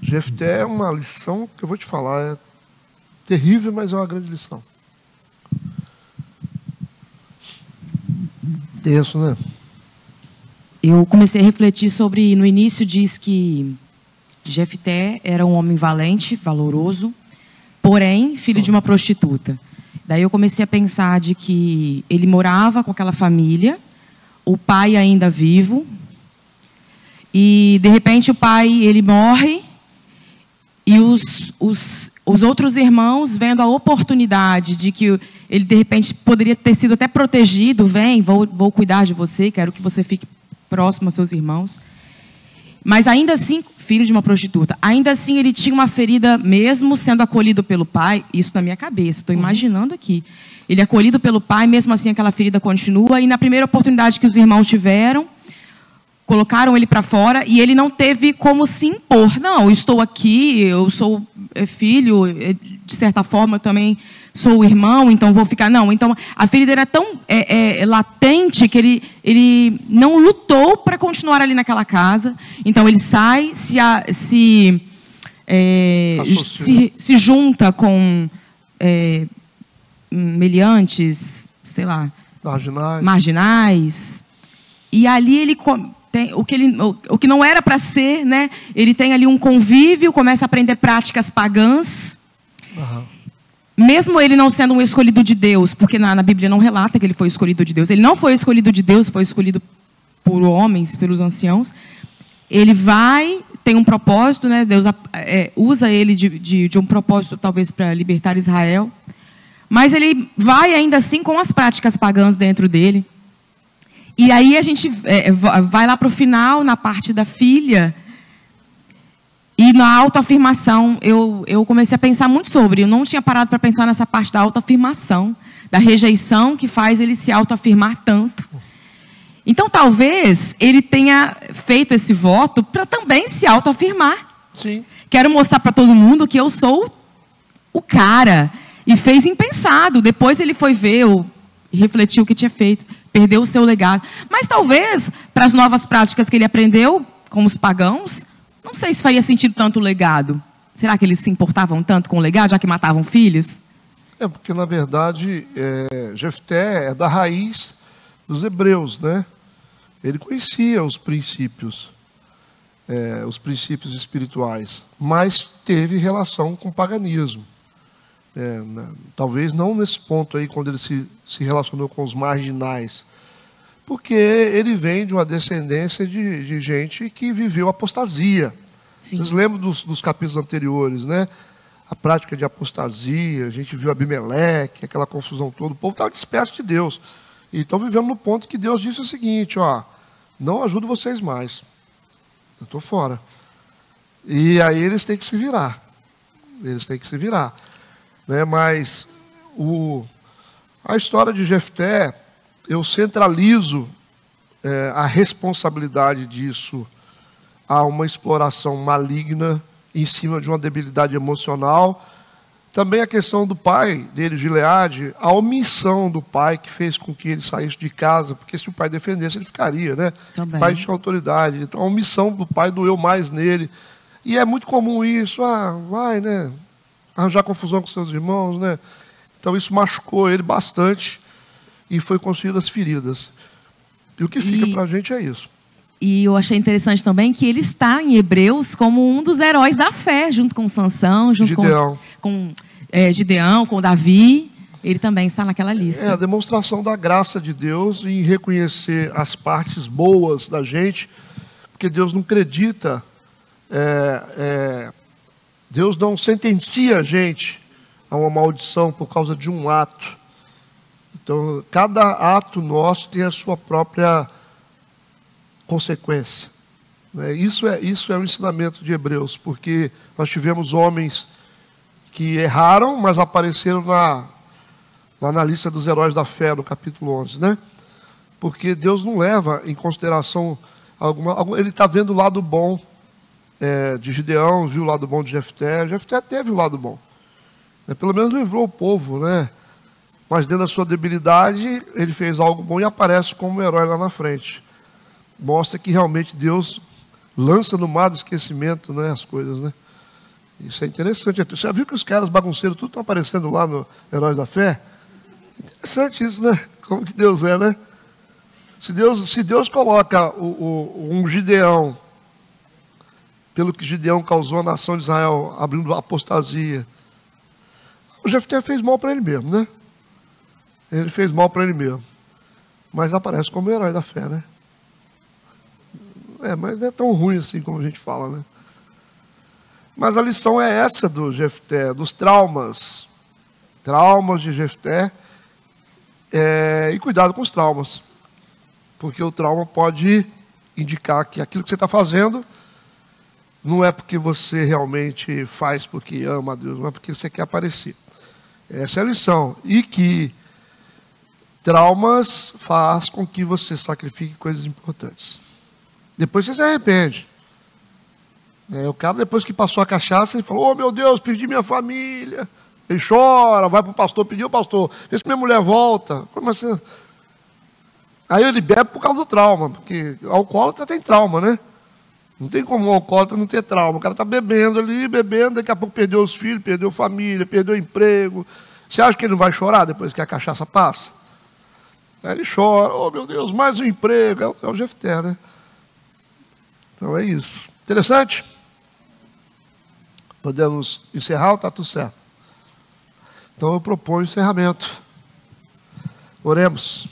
Jefté é uma lição que eu vou te falar. É terrível, mas é uma grande lição. Tenso, né? Eu comecei a refletir sobre, no início diz que Jefté era um homem valente, valoroso, porém filho de uma prostituta. Daí eu comecei a pensar de que ele morava com aquela família, o pai ainda vivo, e de repente o pai ele morre e os outros irmãos, vendo a oportunidade de que ele de repente poderia ter sido até protegido, vou cuidar de você, quero que você fique próximo aos seus irmãos. Mas ainda assim, filho de uma prostituta, ainda assim ele tinha uma ferida, mesmo sendo acolhido pelo pai, isso na minha cabeça, estou imaginando aqui. Ele é acolhido pelo pai, mesmo assim aquela ferida continua, e na primeira oportunidade que os irmãos tiveram, colocaram ele para fora, e ele não teve como se impor. Não, eu estou aqui, eu sou filho, de certa forma eu também sou irmão, então vou ficar... Não, então a ferida era tão latente que ele não lutou para continuar ali naquela casa. Então ele sai, se junta com meliantes, sei lá... Marginais. E ali ele... O que não era para ser, né? Ele tem ali um convívio, começa a aprender práticas pagãs. Uhum. Mesmo ele não sendo um escolhido de Deus, porque na Bíblia não relata que ele foi escolhido de Deus. Ele não foi escolhido de Deus, foi escolhido por homens, pelos anciãos. Ele tem um propósito, né? Deus usa ele de um propósito, talvez, para libertar Israel. Mas ele vai ainda assim com as práticas pagãs dentro dele. E aí a gente vai lá para o final, na parte da filha. E na autoafirmação, eu comecei a pensar muito sobre. Eu não tinha parado para pensar nessa parte da autoafirmação, da rejeição que faz ele se autoafirmar tanto. Então, talvez ele tenha feito esse voto para também se autoafirmar. Sim. Quero mostrar para todo mundo que eu sou o cara. E fez impensado. Depois ele foi ver, refletiu o que tinha feito, perdeu o seu legado. Mas talvez, para as novas práticas que ele aprendeu, como os pagãos, não sei se faria sentido tanto o legado. Será que eles se importavam tanto com o legado, já que matavam filhos? Porque, na verdade, Jefté é da raiz dos hebreus, né? Ele conhecia os princípios espirituais, mas teve relação com o paganismo. Talvez não nesse ponto aí, quando ele se relacionou com os marginais, porque ele vem de uma descendência de gente que viveu apostasia. Sim. Vocês lembram dos capítulos anteriores, né? A prática de apostasia, a gente viu Abimeleque, aquela confusão toda, o povo estava disperso de Deus. Então vivemos no ponto que Deus disse o seguinte, ó, não ajudo vocês mais, eu estou fora. E aí eles têm que se virar, né? Mas a história de Jefté, eu centralizo a responsabilidade disso a uma exploração maligna em cima de uma debilidade emocional. Também a questão do pai dele, Gileade, a omissão do pai que fez com que ele saísse de casa, porque se o pai defendesse, ele ficaria, né? Também. O pai tinha autoridade. Então a omissão do pai doeu mais nele. E é muito comum isso, vai, né? Arranjar confusão com seus irmãos, né? Então isso machucou ele bastante e foi construídas feridas. E o que fica para a gente é isso. E eu achei interessante também que ele está em Hebreus como um dos heróis da fé, junto com Sansão, junto com Gideão, com Davi. Ele também está naquela lista. É a demonstração da graça de Deus em reconhecer as partes boas da gente, porque Deus não acredita, Deus não sentencia a gente a uma maldição por causa de um ato. Então, cada ato nosso tem a sua própria consequência. Isso é o ensinamento de Hebreus, porque nós tivemos homens que erraram, mas apareceram lá na lista dos heróis da fé, no capítulo 11, né? Porque Deus não leva em consideração alguma. Ele está vendo o lado bom de Gideão, viu o lado bom de Jefté. Jefté teve o lado bom. Pelo menos livrou o povo, né? Mas dentro da sua debilidade, ele fez algo bom e aparece como um herói lá na frente. Mostra que realmente Deus lança no mar do esquecimento, né, as coisas, né? Isso é interessante. Você já viu que os caras bagunceiros tudo estão aparecendo lá no Heróis da Fé? Interessante isso, né? Como que Deus é, né? Se Deus coloca um Gideão, pelo que Gideão causou a nação de Israel, abrindo apostasia, o Jefté fez mal para ele mesmo, né? Ele fez mal para ele mesmo. Mas aparece como herói da fé, né? Mas não é tão ruim assim como a gente fala, né? Mas a lição é essa do Jefté, dos traumas. Traumas de Jefté. E cuidado com os traumas. Porque o trauma pode indicar que aquilo que você está fazendo não é porque você realmente faz porque ama a Deus, mas porque você quer aparecer. Essa é a lição. E que traumas faz com que você sacrifique coisas importantes. Depois você se arrepende. O cara, depois que passou a cachaça, ele falou, meu Deus, perdi minha família. Ele chora, vai para o pastor, pediu ao pastor, vê se minha mulher volta. Mas assim... Aí ele bebe por causa do trauma, porque o alcoólatra tem trauma, né? Não tem como um alcoólatra não ter trauma. O cara está bebendo ali, daqui a pouco perdeu os filhos, perdeu família, perdeu emprego. Você acha que ele não vai chorar depois que a cachaça passa? Aí ele chora, oh meu Deus, mais um emprego. É o Jefté, né? Então é isso. Interessante? Podemos encerrar ou está tudo certo? Então eu proponho o encerramento. Oremos.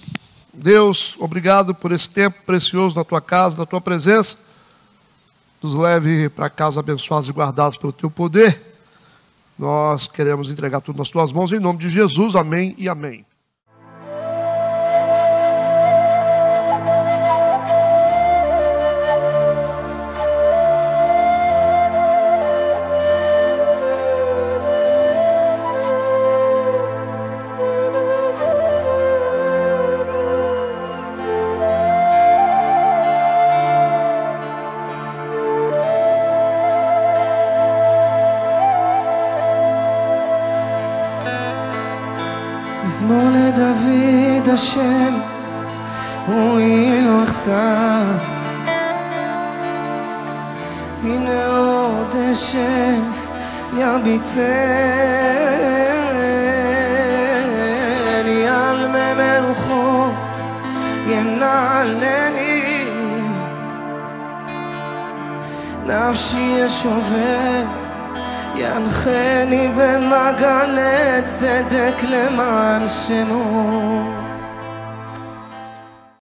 Deus, obrigado por esse tempo precioso na tua casa, na tua presença. Nos leve para casa abençoados e guardados pelo teu poder. Nós queremos entregar tudo nas tuas mãos, em nome de Jesus, amém e amém. מזמור לדוד השם, רואי לו יחסר, בנאור דשא ירביצני, על מי מלוכות ינעלני, נפשי ישובר ינחני במעגלי צדק למען שמו.